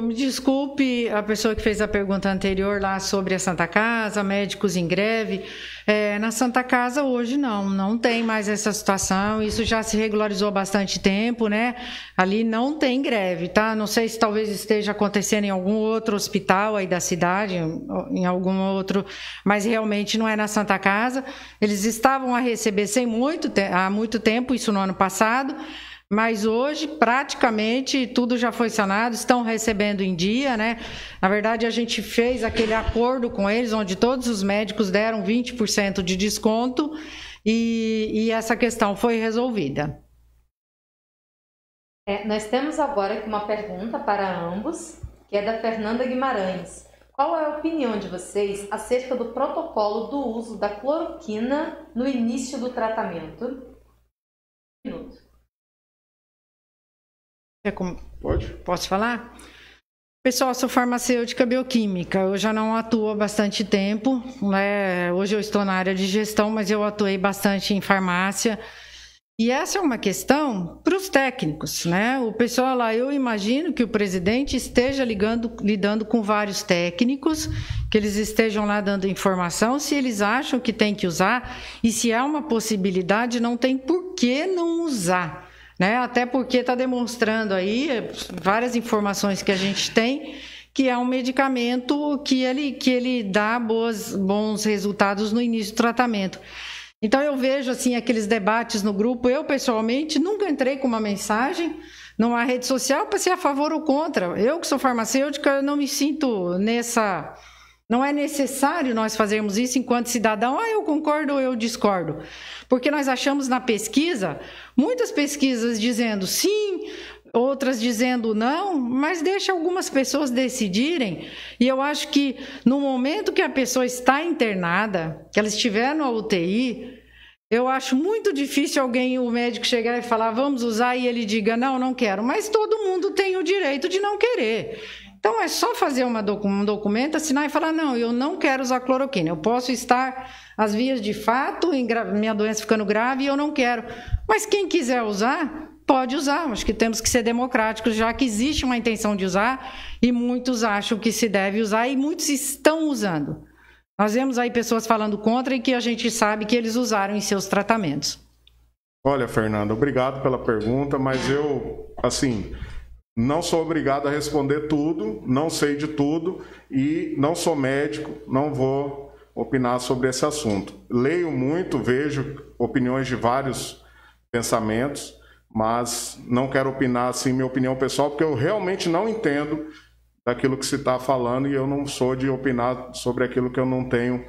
me desculpe a pessoa que fez a pergunta anterior lá sobre a Santa Casa, médicos em greve. Na Santa Casa hoje não tem mais essa situação, isso já se regularizou há bastante tempo, né? Ali não tem greve, tá? Não sei se talvez esteja acontecendo em algum outro hospital aí da cidade, em algum outro, mas realmente não é na Santa Casa. Eles estavam a receber há muito tempo, isso no ano passado, mas hoje, praticamente, tudo já foi sanado, estão recebendo em dia, né? Na verdade, a gente fez aquele acordo com eles, onde todos os médicos deram 20% de desconto e essa questão foi resolvida. Nós temos agora aqui uma pergunta para ambos, que é da Fernanda Guimarães. Qual é a opinião de vocês acerca do protocolo do uso da cloroquina no início do tratamento? Um minuto. Pode? Posso falar? Pessoal, sou farmacêutica bioquímica, eu já não atuo há bastante tempo, né? Hoje eu estou na área de gestão, mas eu atuei bastante em farmácia. E essa é uma questão para os técnicos, né? O pessoal lá, eu imagino que o presidente esteja lidando com vários técnicos, que eles estejam lá dando informação, se eles acham que tem que usar, e se há uma possibilidade, não tem por que não usar. Né? Até porque está demonstrando aí várias informações que a gente tem que é um medicamento que ele dá bons resultados no início do tratamento. Então eu vejo assim aqueles debates no grupo, eu pessoalmente nunca entrei com uma mensagem numa rede social para ser a favor ou contra. Eu que sou farmacêutica, eu não me sinto nessa... Não é necessário nós fazermos isso enquanto cidadão, eu concordo ou eu discordo. Porque nós achamos na pesquisa, muitas pesquisas dizendo sim, outras dizendo não, mas deixa algumas pessoas decidirem. E eu acho que no momento que a pessoa está internada, que ela estiver no UTI, eu acho muito difícil o médico chegar e falar, vamos usar, e ele diga, não quero. Mas todo mundo tem o direito de não querer. Então, é só fazer um documento, assinar e falar, não, eu não quero usar cloroquina. Eu posso estar às vias de fato, minha doença ficando grave, e eu não quero. Mas quem quiser usar, pode usar. Acho que temos que ser democráticos, já que existe uma intenção de usar, e muitos acham que se deve usar, e muitos estão usando. Nós vemos aí pessoas falando contra, e que a gente sabe que eles usaram em seus tratamentos. Olha, Fernanda, obrigado pela pergunta, mas eu, assim... Não sou obrigado a responder tudo, não sei de tudo e não sou médico, não vou opinar sobre esse assunto. Leio muito, vejo opiniões de vários pensamentos, mas não quero opinar assim minha opinião pessoal, porque eu realmente não entendo daquilo que se está falando e eu não sou de opinar sobre aquilo que eu não tenho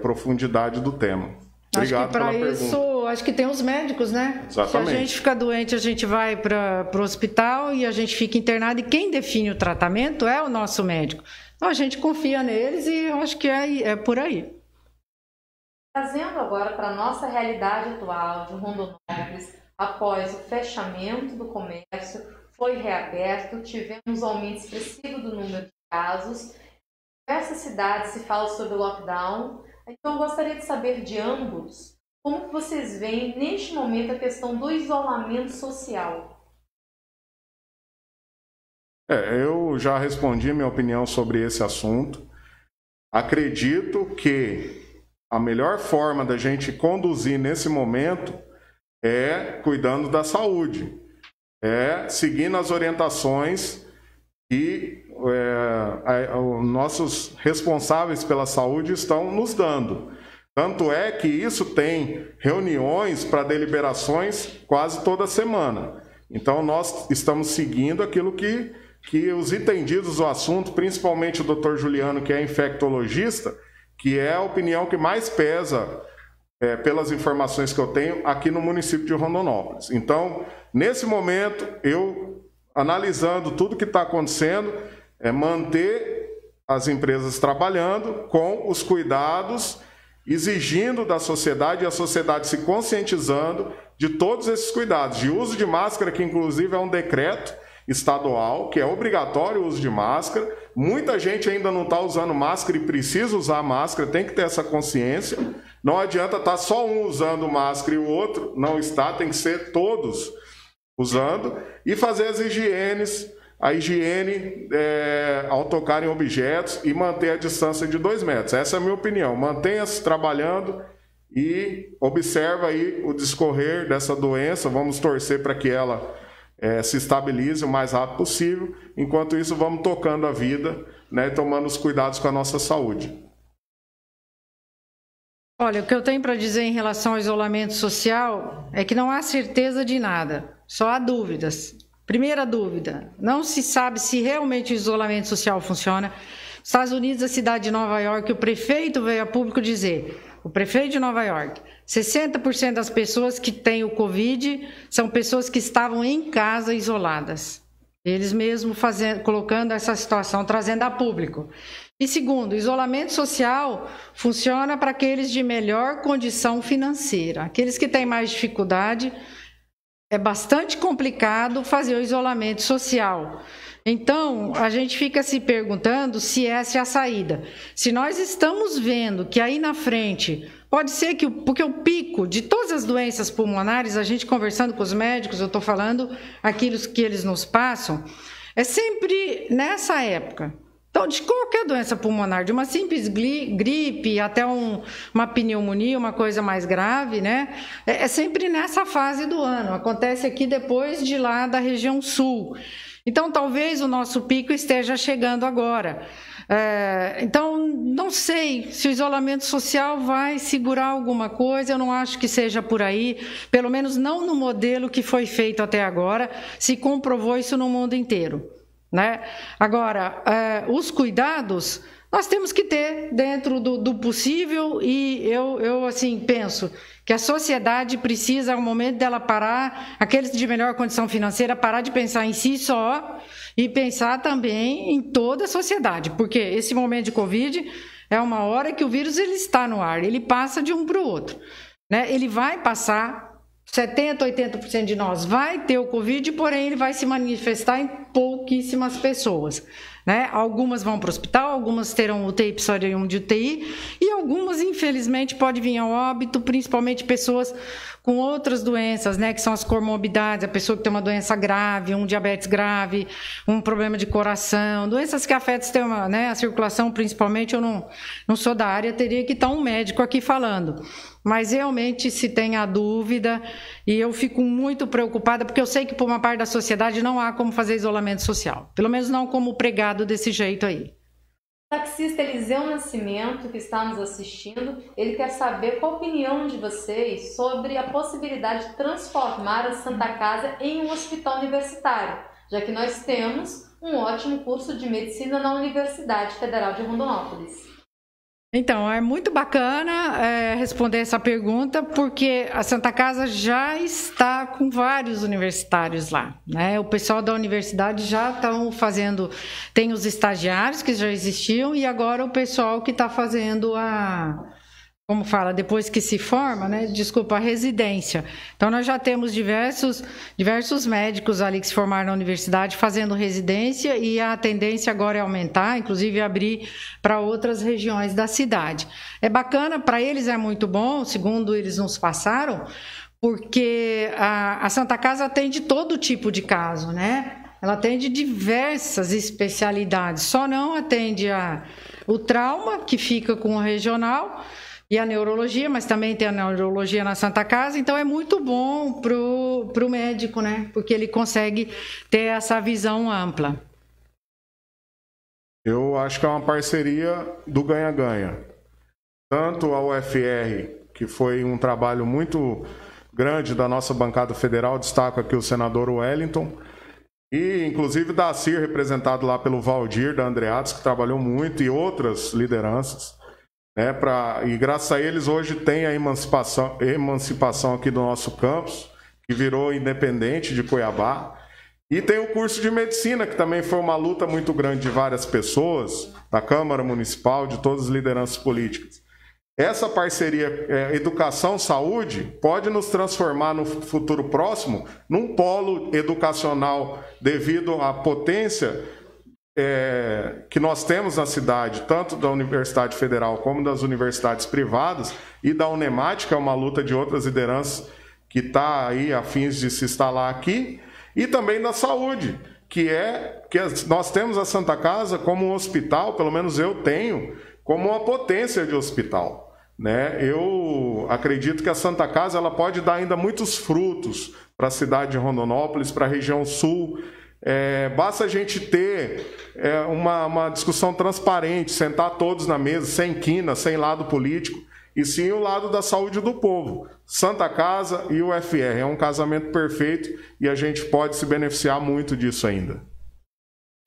profundidade do tema. Obrigado pela pergunta. Acho que para isso, acho que tem os médicos, né? Exatamente. Se a gente fica doente, a gente vai para o hospital e a gente fica internado, e quem define o tratamento é o nosso médico. Então a gente confia neles e eu acho que é por aí. Trazendo agora para a nossa realidade atual de Rondonópolis, após o fechamento do comércio, foi reaberto, tivemos um aumento expressivo do número de casos. Em diversas cidades se fala sobre o lockdown. Então, eu gostaria de saber de ambos como que vocês veem neste momento a questão do isolamento social. Eu já respondi minha opinião sobre esse assunto. Acredito que a melhor forma da gente conduzir nesse momento é cuidando da saúde, seguindo as orientações que nossos responsáveis pela saúde estão nos dando. Tanto é que isso tem reuniões para deliberações quase toda semana. Então, nós estamos seguindo aquilo que os entendidos do assunto, principalmente o Dr. Juliano, que é infectologista, que é a opinião que mais pesa pelas informações que eu tenho aqui no município de Rondonópolis. Então, nesse momento, eu, analisando tudo que está acontecendo, manter as empresas trabalhando com os cuidados, exigindo da sociedade e a sociedade se conscientizando de todos esses cuidados, de uso de máscara, que inclusive é um decreto estadual, que é obrigatório o uso de máscara. Muita gente ainda não está usando máscara e precisa usar máscara, tem que ter essa consciência. Não adianta estar só um usando máscara e o outro não está, tem que ser todos usando. E fazer as higienes, a higiene ao tocar em objetos e manter a distância de 2 metros. Essa é a minha opinião. Mantenha-se trabalhando e observa aí o discorrer dessa doença. Vamos torcer para que ela se estabilize o mais rápido possível. Enquanto isso, vamos tocando a vida, né, tomando os cuidados com a nossa saúde. Olha, o que eu tenho para dizer em relação ao isolamento social é que não há certeza de nada, só há dúvidas. Primeira dúvida, não se sabe se realmente o isolamento social funciona. Nos Estados Unidos, a cidade de Nova York, o prefeito veio a público dizer, o prefeito de Nova York, 60% das pessoas que têm o Covid são pessoas que estavam em casa isoladas. Eles mesmos colocando essa situação, trazendo a público. E segundo, o isolamento social funciona para aqueles de melhor condição financeira. Aqueles que têm mais dificuldade, é bastante complicado fazer o isolamento social. Então, a gente fica se perguntando se essa é a saída. Se nós estamos vendo que aí na frente, pode ser que, porque o pico de todas as doenças pulmonares, a gente conversando com os médicos, eu estou falando aquilo que eles nos passam, é sempre nessa época. Então, de qualquer doença pulmonar, de uma simples gripe até uma pneumonia, uma coisa mais grave, né? É sempre nessa fase do ano. Acontece aqui depois de lá da região sul. Então, talvez o nosso pico esteja chegando agora. Então, não sei se o isolamento social vai segurar alguma coisa, eu não acho que seja por aí, pelo menos não no modelo que foi feito até agora, se comprovou isso no mundo inteiro. Né? Agora, os cuidados nós temos que ter dentro do possível e eu assim penso que a sociedade precisa, ao momento dela parar, aqueles de melhor condição financeira, parar de pensar em si só e pensar também em toda a sociedade, porque esse momento de Covid é uma hora que o vírus ele está no ar, ele passa de um para o outro, né? Ele vai passar. 70%, 80% de nós vai ter o Covid, porém ele vai se manifestar em pouquíssimas pessoas. Né? Algumas vão para o hospital, algumas terão UTI, precisariam de UTI, e algumas, infelizmente, podem vir ao óbito, principalmente pessoas com outras doenças, né, que são as comorbidades, a pessoa que tem uma doença grave, um diabetes grave, um problema de coração, doenças que afetam o sistema, né, a circulação, principalmente. Eu não sou da área, teria que estar um médico aqui falando. Mas realmente se tem a dúvida, e eu fico muito preocupada, porque eu sei que por uma parte da sociedade não há como fazer isolamento social, pelo menos não como pregado desse jeito aí. O taxista Eliseu Nascimento, que está nos assistindo, ele quer saber qual a opinião de vocês sobre a possibilidade de transformar a Santa Casa em um hospital universitário, já que nós temos um ótimo curso de medicina na Universidade Federal de Rondonópolis. Então, é muito bacana responder essa pergunta, porque a Santa Casa já está com vários universitários lá, né? O pessoal da universidade já estão fazendo, tem os estagiários que já existiam e agora o pessoal que está fazendo como fala, depois que se forma, né? Desculpa, a residência. Então, nós já temos diversos médicos ali que se formaram na universidade fazendo residência e a tendência agora é aumentar, inclusive abrir para outras regiões da cidade. É bacana, para eles é muito bom, segundo eles nos passaram, porque a Santa Casa atende todo tipo de caso, né? Ela atende diversas especialidades, só não atende o trauma, que fica com o regional, e a neurologia, mas também tem a neurologia na Santa Casa, então é muito bom pro médico, né? Porque ele consegue ter essa visão ampla. Eu acho que é uma parceria do ganha-ganha. Tanto a UFR, que foi um trabalho muito grande da nossa bancada federal, destaco aqui o senador Wellington, e inclusive da CIR, representado lá pelo Valdir, da Andreatos, que trabalhou muito, e outras lideranças. E graças a eles hoje tem a emancipação aqui do nosso campus, que virou independente de Cuiabá, e tem o curso de medicina, que também foi uma luta muito grande de várias pessoas, da Câmara Municipal, de todas as lideranças políticas. Essa parceria educação-saúde pode nos transformar no futuro próximo num polo educacional devido à potência que nós temos na cidade, tanto da Universidade Federal como das universidades privadas, e da Unemat, que é uma luta de outras lideranças que está aí a fins de se instalar aqui, e também da saúde, que nós temos a Santa Casa como um hospital, pelo menos eu tenho, como uma potência de hospital, né? Eu acredito que a Santa Casa ela pode dar ainda muitos frutos para a cidade de Rondonópolis, para a região sul. Basta a gente ter uma discussão transparente, sentar todos na mesa, sem quina, sem lado político, e sim o lado da saúde do povo. Santa Casa e o FR é um casamento perfeito e a gente pode se beneficiar muito disso ainda.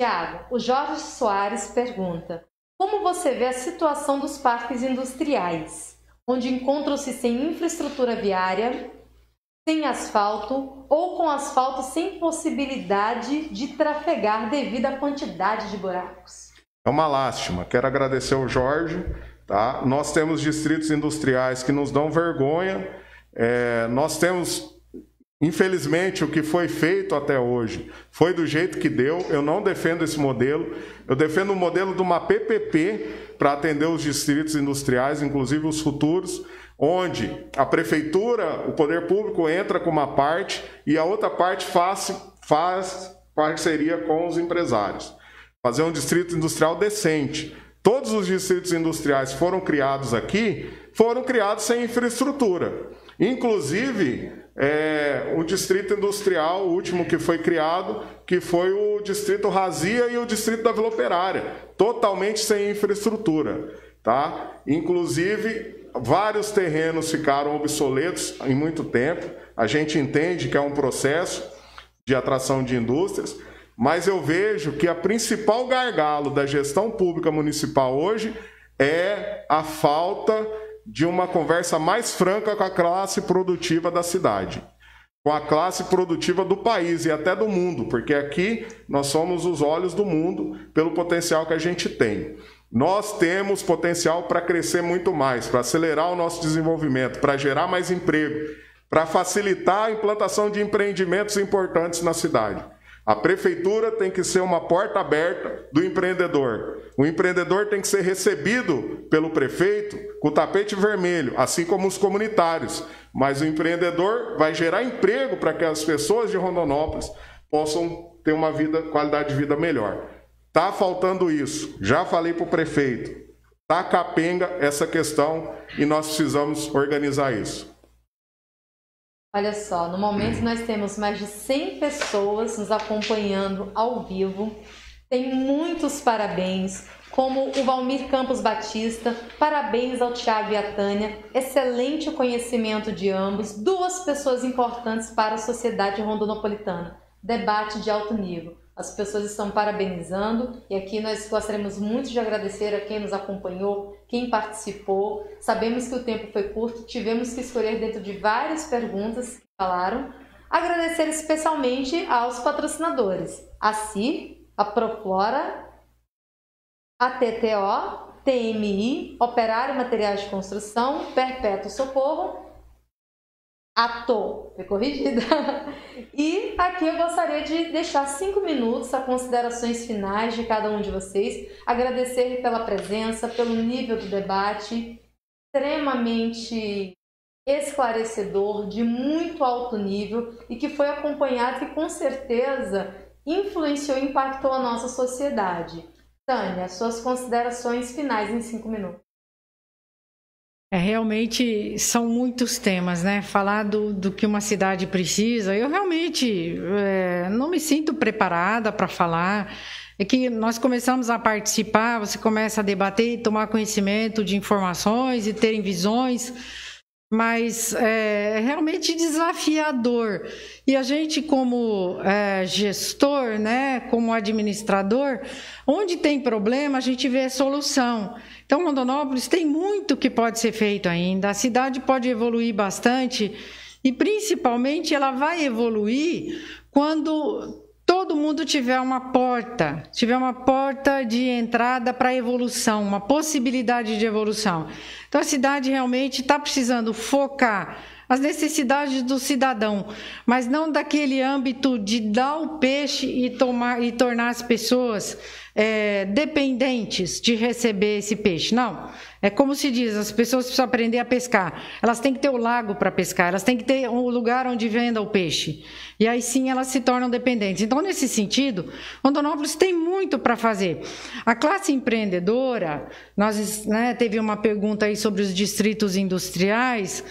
Tiago, o Jorge Soares pergunta: como você vê a situação dos parques industriais, onde encontram-se sem infraestrutura viária, sem asfalto ou com asfalto sem possibilidade de trafegar devido à quantidade de buracos? É uma lástima. Quero agradecer ao Jorge. Tá? Nós temos distritos industriais que nos dão vergonha. Nós temos, infelizmente, o que foi feito até hoje foi do jeito que deu. Eu não defendo esse modelo. Eu defendo o modelo de uma PPP para atender os distritos industriais, inclusive os futuros, onde a prefeitura, o poder público entra com uma parte e a outra parte faz parceria com os empresários. Fazer um distrito industrial decente. Todos os distritos industriais foram criados aqui, foram criados sem infraestrutura. Inclusive, o distrito industrial, o último que foi criado, que foi o distrito Razia e o distrito da Vila Operária, totalmente sem infraestrutura. Tá? Inclusive, vários terrenos ficaram obsoletos em muito tempo. A gente entende que é um processo de atração de indústrias, mas eu vejo que a principal gargalo da gestão pública municipal hoje é a falta de uma conversa mais franca com a classe produtiva da cidade, com a classe produtiva do país e até do mundo, porque aqui nós somos os olhos do mundo pelo potencial que a gente tem. Nós temos potencial para crescer muito mais, para acelerar o nosso desenvolvimento, para gerar mais emprego, para facilitar a implantação de empreendimentos importantes na cidade. A prefeitura tem que ser uma porta aberta do empreendedor. O empreendedor tem que ser recebido pelo prefeito com o tapete vermelho, assim como os comunitários. Mas o empreendedor vai gerar emprego para que as pessoas de Rondonópolis possam ter uma qualidade de vida melhor. Está faltando isso. Já falei para o prefeito. Está capenga essa questão e nós precisamos organizar isso. Olha só, no momento nós temos mais de 100 pessoas nos acompanhando ao vivo. Tem muitos parabéns, como o Valmir Campos Batista. Parabéns ao Tiago e à Tânia. Excelente o conhecimento de ambos. Duas pessoas importantes para a sociedade rondonopolitana. Debate de alto nível. As pessoas estão parabenizando e aqui nós gostaríamos muito de agradecer a quem nos acompanhou, quem participou. Sabemos que o tempo foi curto, tivemos que escolher dentro de várias perguntas que falaram. Agradecer especialmente aos patrocinadores, a CIR, a Proflora, a TTO, TMI, Operário Materiais de Construção, Perpétuo Socorro, foi corrigida. E aqui eu gostaria de deixar 5 minutos a considerações finais de cada um de vocês, agradecer pela presença, pelo nível do debate, extremamente esclarecedor, de muito alto nível e que foi acompanhado e com certeza influenciou e impactou a nossa sociedade. Tânia, suas considerações finais em 5 minutos. Realmente são muitos temas, né? Falar do que uma cidade precisa, eu realmente não me sinto preparada para falar. É que nós começamos a participar, você começa a debater, tomar conhecimento de informações e terem visões, mas é realmente desafiador. E a gente como gestor, né, como administrador, onde tem problema a gente vê a solução. Então, Rondonópolis tem muito que pode ser feito ainda, a cidade pode evoluir bastante e, principalmente, ela vai evoluir quando todo mundo tiver uma porta de entrada para a evolução, uma possibilidade de evolução. Então, a cidade realmente está precisando focar as necessidades do cidadão, mas não daquele âmbito de dar o peixe e tornar as pessoas dependentes de receber esse peixe. Não, é como se diz, as pessoas precisam aprender a pescar, elas têm que ter o lago para pescar, elas têm que ter um lugar onde venda o peixe, e aí sim elas se tornam dependentes. Então, nesse sentido, Rondonópolis tem muito para fazer. A classe empreendedora, teve uma pergunta aí sobre os distritos industriais.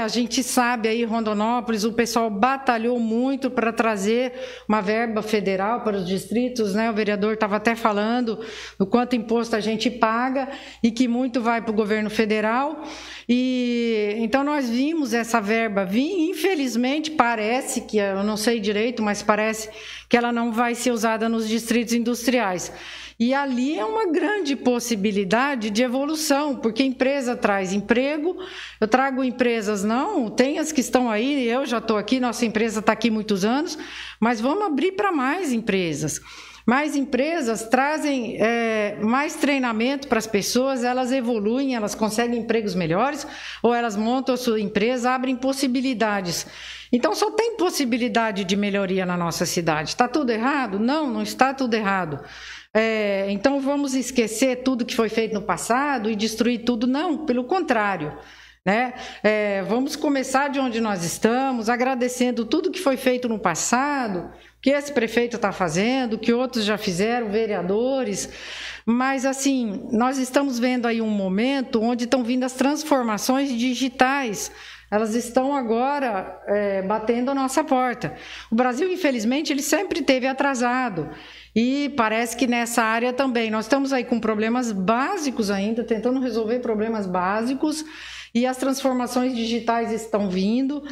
A gente sabe aí, Rondonópolis, o pessoal batalhou muito para trazer uma verba federal para os distritos, né? O vereador estava até falando do quanto imposto a gente paga e que muito vai para o governo federal. E então nós vimos essa verba vir, infelizmente parece que, eu não sei direito, mas parece que ela não vai ser usada nos distritos industriais. E ali é uma grande possibilidade de evolução, porque empresa traz emprego, eu trago empresas, tem as que estão aí, eu já estou aqui, nossa empresa está aqui muitos anos, mas vamos abrir para mais empresas. Mais empresas trazem mais treinamento para as pessoas, elas evoluem, elas conseguem empregos melhores, ou elas montam a sua empresa, abrem possibilidades. Então, só tem possibilidade de melhoria na nossa cidade. Está tudo errado? Não, não está tudo errado. Então, vamos esquecer tudo que foi feito no passado e destruir tudo? Não, pelo contrário. Né? Vamos começar de onde nós estamos, agradecendo tudo que foi feito no passado, que esse prefeito está fazendo, que outros já fizeram, vereadores, mas assim, nós estamos vendo aí um momento onde estão vindo as transformações digitais, elas estão agora batendo a nossa porta. O Brasil, infelizmente, ele sempre esteve atrasado, e parece que nessa área também, nós estamos aí com problemas básicos ainda, tentando resolver problemas básicos, e as transformações digitais estão vindo.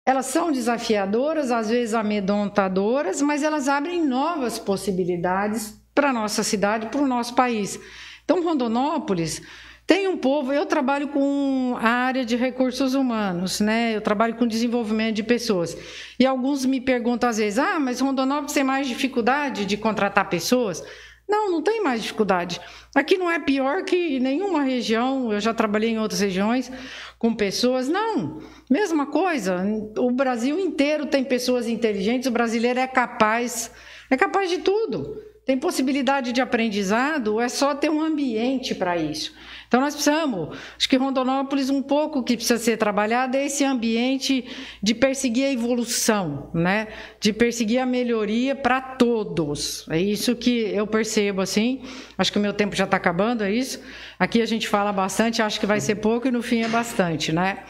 Elas são desafiadoras, às vezes amedrontadoras, mas elas abrem novas possibilidades para a nossa cidade, para o nosso país. Então, Rondonópolis tem um povo, eu trabalho com a área de recursos humanos, né? Eu trabalho com desenvolvimento de pessoas. E alguns me perguntam às vezes, mas Rondonópolis tem mais dificuldade de contratar pessoas? Não, não tem mais dificuldade. Aqui não é pior que nenhuma região, eu já trabalhei em outras regiões com pessoas, não, mesma coisa, o Brasil inteiro tem pessoas inteligentes, o brasileiro é capaz de tudo, tem possibilidade de aprendizado, é só ter um ambiente para isso. Então nós precisamos, acho que Rondonópolis um pouco que precisa ser trabalhado é esse ambiente de perseguir a evolução, né? De perseguir a melhoria para todos. É isso que eu percebo assim, acho que o meu tempo já está acabando, é isso? Aqui a gente fala bastante, acho que vai ser pouco e no fim é bastante, né?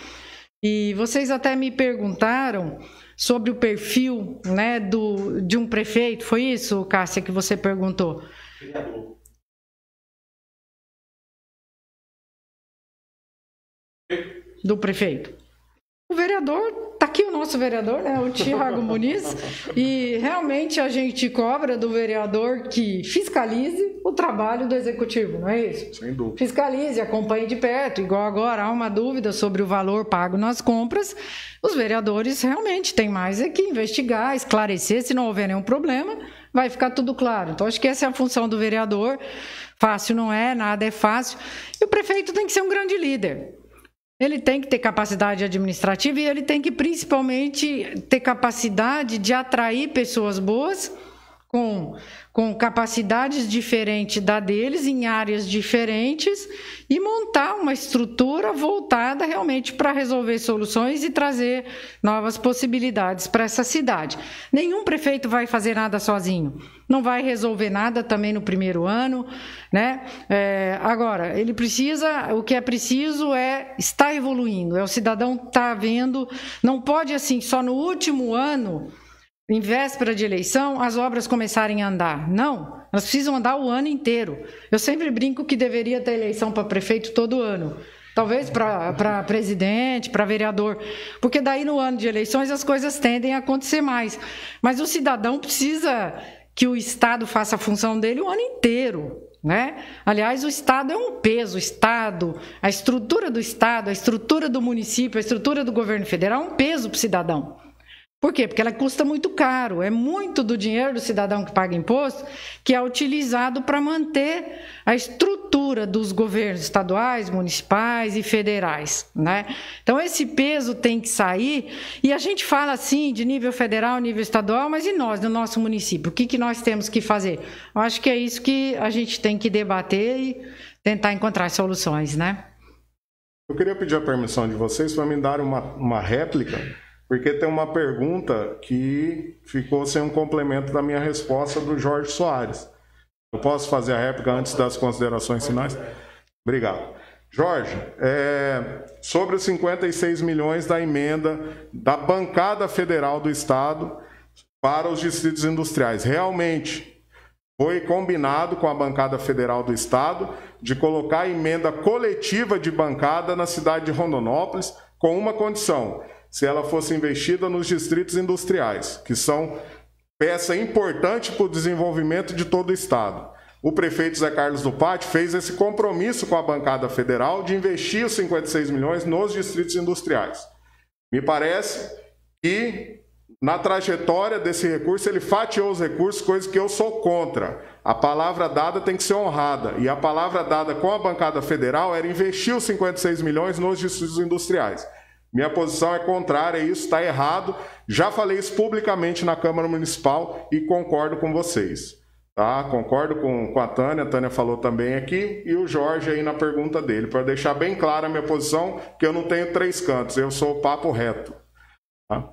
E vocês até me perguntaram sobre o perfil, né, de um prefeito, foi isso, Cássia, que você perguntou? Vereador. Do prefeito. O vereador, está aqui o nosso vereador, né, o Thiago Muniz, e realmente a gente cobra do vereador que fiscalize o trabalho do executivo, não é isso? Sem dúvida. Fiscalize, acompanhe de perto, igual agora há uma dúvida sobre o valor pago nas compras, os vereadores realmente têm mais que investigar, esclarecer, se não houver nenhum problema, vai ficar tudo claro. Então, acho que essa é a função do vereador, fácil não é, nada é fácil, e o prefeito tem que ser um grande líder. Ele tem que ter capacidade administrativa e ele tem que, principalmente, ter capacidade de atrair pessoas boas com capacidades diferentes da deles, em áreas diferentes, e montar uma estrutura voltada realmente para resolver soluções e trazer novas possibilidades para essa cidade. Nenhum prefeito vai fazer nada sozinho, não vai resolver nada também no primeiro ano, né? Agora, ele precisa, o que é preciso é estar evoluindo, o cidadão está vendo, não pode assim, só no último ano, em véspera de eleição, as obras começarem a andar. Não, elas precisam andar o ano inteiro. Eu sempre brinco que deveria ter eleição para prefeito todo ano. Talvez para presidente, para vereador. Porque daí no ano de eleições as coisas tendem a acontecer mais. Mas o cidadão precisa que o Estado faça a função dele o ano inteiro. Né? Aliás, o Estado é um peso, o Estado, a estrutura do Estado, a estrutura do município, a estrutura do governo federal é um peso para o cidadão. Por quê? Porque ela custa muito caro, é muito do dinheiro do cidadão que paga imposto que é utilizado para manter a estrutura estrutura dos governos estaduais, municipais e federais, né? Então, esse peso tem que sair, e a gente fala assim de nível federal, nível estadual, mas e nós, no nosso município? O que nós temos que fazer? Eu acho que é isso que a gente tem que debater e tentar encontrar soluções, né? Eu queria pedir a permissão de vocês para me dar uma réplica, porque tem uma pergunta que ficou sem um complemento da minha resposta do Jorge Soares. Eu posso fazer a réplica antes das considerações finais? Obrigado. Jorge, sobre os 56 milhões da emenda da bancada federal do Estado para os distritos industriais, realmente foi combinado com a bancada federal do Estado de colocar a emenda coletiva de bancada na cidade de Rondonópolis com uma condição: se ela fosse investida nos distritos industriais, que são peça importante para o desenvolvimento de todo o Estado. O prefeito Zé Carlos do Pátio fez esse compromisso com a bancada federal de investir os 56 milhões nos distritos industriais. Me parece que, na trajetória desse recurso, ele fatiou os recursos, coisa que eu sou contra. A palavra dada tem que ser honrada, e a palavra dada com a bancada federal era investir os 56 milhões nos distritos industriais. Minha posição é contrária, isso está errado. Já falei isso publicamente na Câmara Municipal e concordo com vocês. Tá? Concordo com a Tânia falou também aqui, e o Jorge aí na pergunta dele, para deixar bem clara a minha posição, que eu não tenho três cantos, eu sou o papo reto. Tá?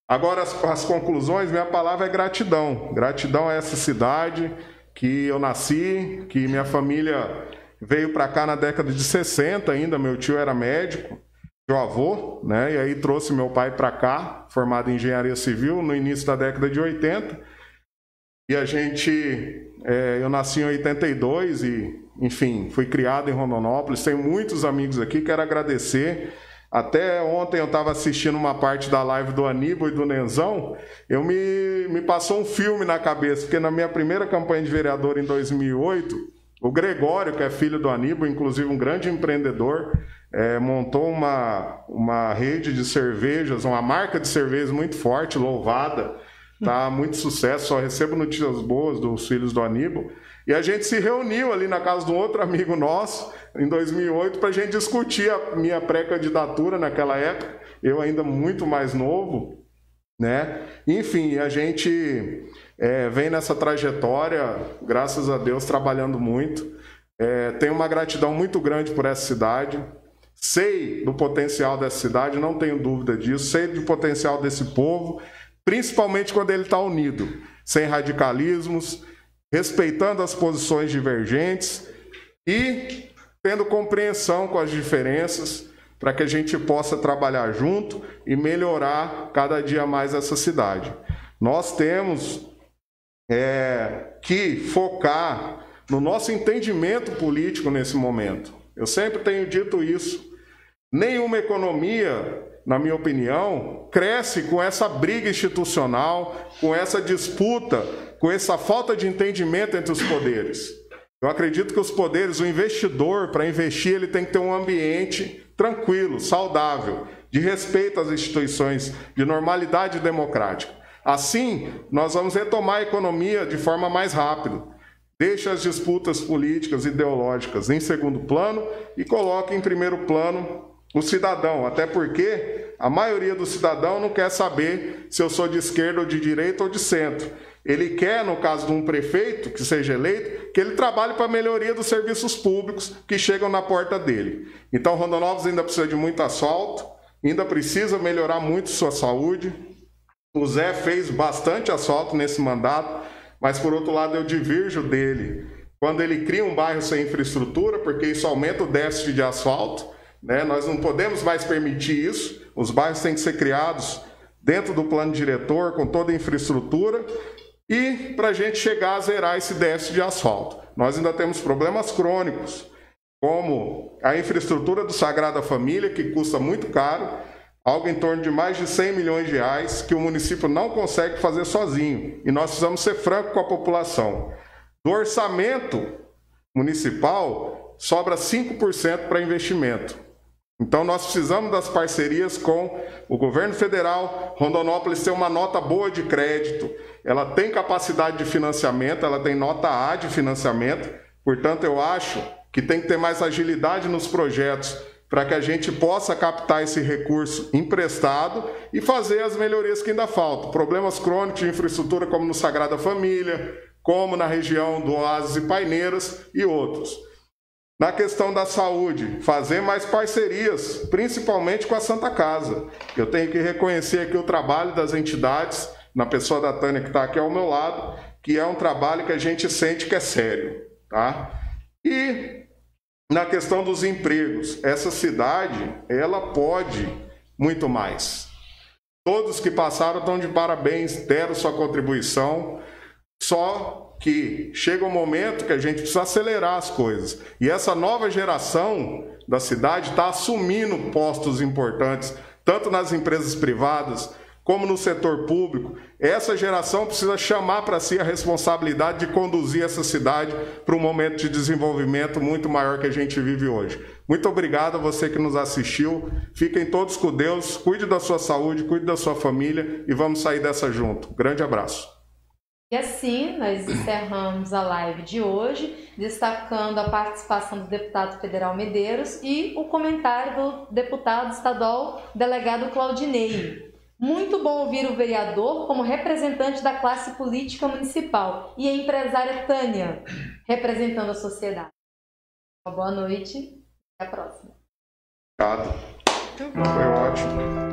Agora, as conclusões, minha palavra é gratidão. Gratidão a essa cidade que eu nasci, que minha família veio para cá na década de 60 ainda, meu tio era médico, meu avô, né? E aí trouxe meu pai para cá, formado em engenharia civil, no início da década de 80. E eu nasci em 82 e, enfim, fui criado em Rondonópolis, tenho muitos amigos aqui, quero agradecer. Até ontem eu estava assistindo uma parte da live do Aníbal e do Nenzão, me passou um filme na cabeça, porque na minha primeira campanha de vereador em 2008, o Gregório, que é filho do Aníbal, inclusive um grande empreendedor, montou uma rede de cervejas, uma marca de cervejas muito forte, louvada, tá? Muito sucesso, só recebo notícias boas dos filhos do Aníbal. E a gente se reuniu ali na casa de um outro amigo nosso, em 2008, para a gente discutir a minha pré-candidatura naquela época, eu ainda muito mais novo, né? Enfim, a gente vem nessa trajetória, graças a Deus, trabalhando muito. Tenho uma gratidão muito grande por essa cidade, sei do potencial dessa cidade, não tenho dúvida disso, sei do potencial desse povo, principalmente quando ele está unido, sem radicalismos, respeitando as posições divergentes e tendo compreensão com as diferenças para que a gente possa trabalhar junto e melhorar cada dia mais essa cidade. Nós temos que focar no nosso entendimento político nesse momento. Eu sempre tenho dito isso. Nenhuma economia, na minha opinião, cresce com essa briga institucional, com essa disputa, com essa falta de entendimento entre os poderes. Eu acredito que os poderes, o investidor, para investir, ele tem que ter um ambiente tranquilo, saudável, de respeito às instituições, de normalidade democrática. Assim, nós vamos retomar a economia de forma mais rápida. Deixe as disputas políticas e ideológicas em segundo plano e coloque em primeiro plano o cidadão, até porque a maioria do cidadão não quer saber se eu sou de esquerda ou de direita ou de centro. Ele quer, no caso de um prefeito que seja eleito, que ele trabalhe para a melhoria dos serviços públicos que chegam na porta dele. Então, Rondonópolis ainda precisa de muito asfalto, ainda precisa melhorar muito sua saúde. O Zé fez bastante asfalto nesse mandato, mas, por outro lado, eu divirjo dele quando ele cria um bairro sem infraestrutura, porque isso aumenta o déficit de asfalto, né? Nós não podemos mais permitir isso. Os bairros têm que ser criados dentro do plano diretor, com toda a infraestrutura, e para a gente chegar a zerar esse déficit de asfalto. Nós ainda temos problemas crônicos, como a infraestrutura do Sagrada Família, que custa muito caro, algo em torno de mais de 100 milhões de reais, que o município não consegue fazer sozinho. E nós precisamos ser francos com a população. Do orçamento municipal, sobra 5% para investimento. Então, nós precisamos das parcerias com o governo federal. Rondonópolis tem uma nota boa de crédito, ela tem capacidade de financiamento, ela tem nota A de financiamento. Portanto, eu acho que tem que ter mais agilidade nos projetos para que a gente possa captar esse recurso emprestado e fazer as melhorias que ainda faltam. Problemas crônicos de infraestrutura, como no Sagrada Família, como na região do Oásis e Paineiras e outros. Na questão da saúde, fazer mais parcerias, principalmente com a Santa Casa. Eu tenho que reconhecer aqui o trabalho das entidades, na pessoa da Tânia que está aqui ao meu lado, que é um trabalho que a gente sente que é sério, tá? E na questão dos empregos, essa cidade, ela pode muito mais. Todos que passaram estão de parabéns, deram sua contribuição, só que chega um momento que a gente precisa acelerar as coisas. E essa nova geração da cidade está assumindo postos importantes, tanto nas empresas privadas, como no setor público. Essa geração precisa chamar para si a responsabilidade de conduzir essa cidade para um momento de desenvolvimento muito maior que a gente vive hoje. Muito obrigado a você que nos assistiu. Fiquem todos com Deus, cuide da sua saúde, cuide da sua família e vamos sair dessa junto. Grande abraço. E assim, nós encerramos a live de hoje, destacando a participação do deputado federal Medeiros e o comentário do deputado estadual delegado Claudinei. Muito bom ouvir o vereador como representante da classe política municipal e a empresária Tânia, representando a sociedade. Uma boa noite e até a próxima. Obrigado. Foi ótimo.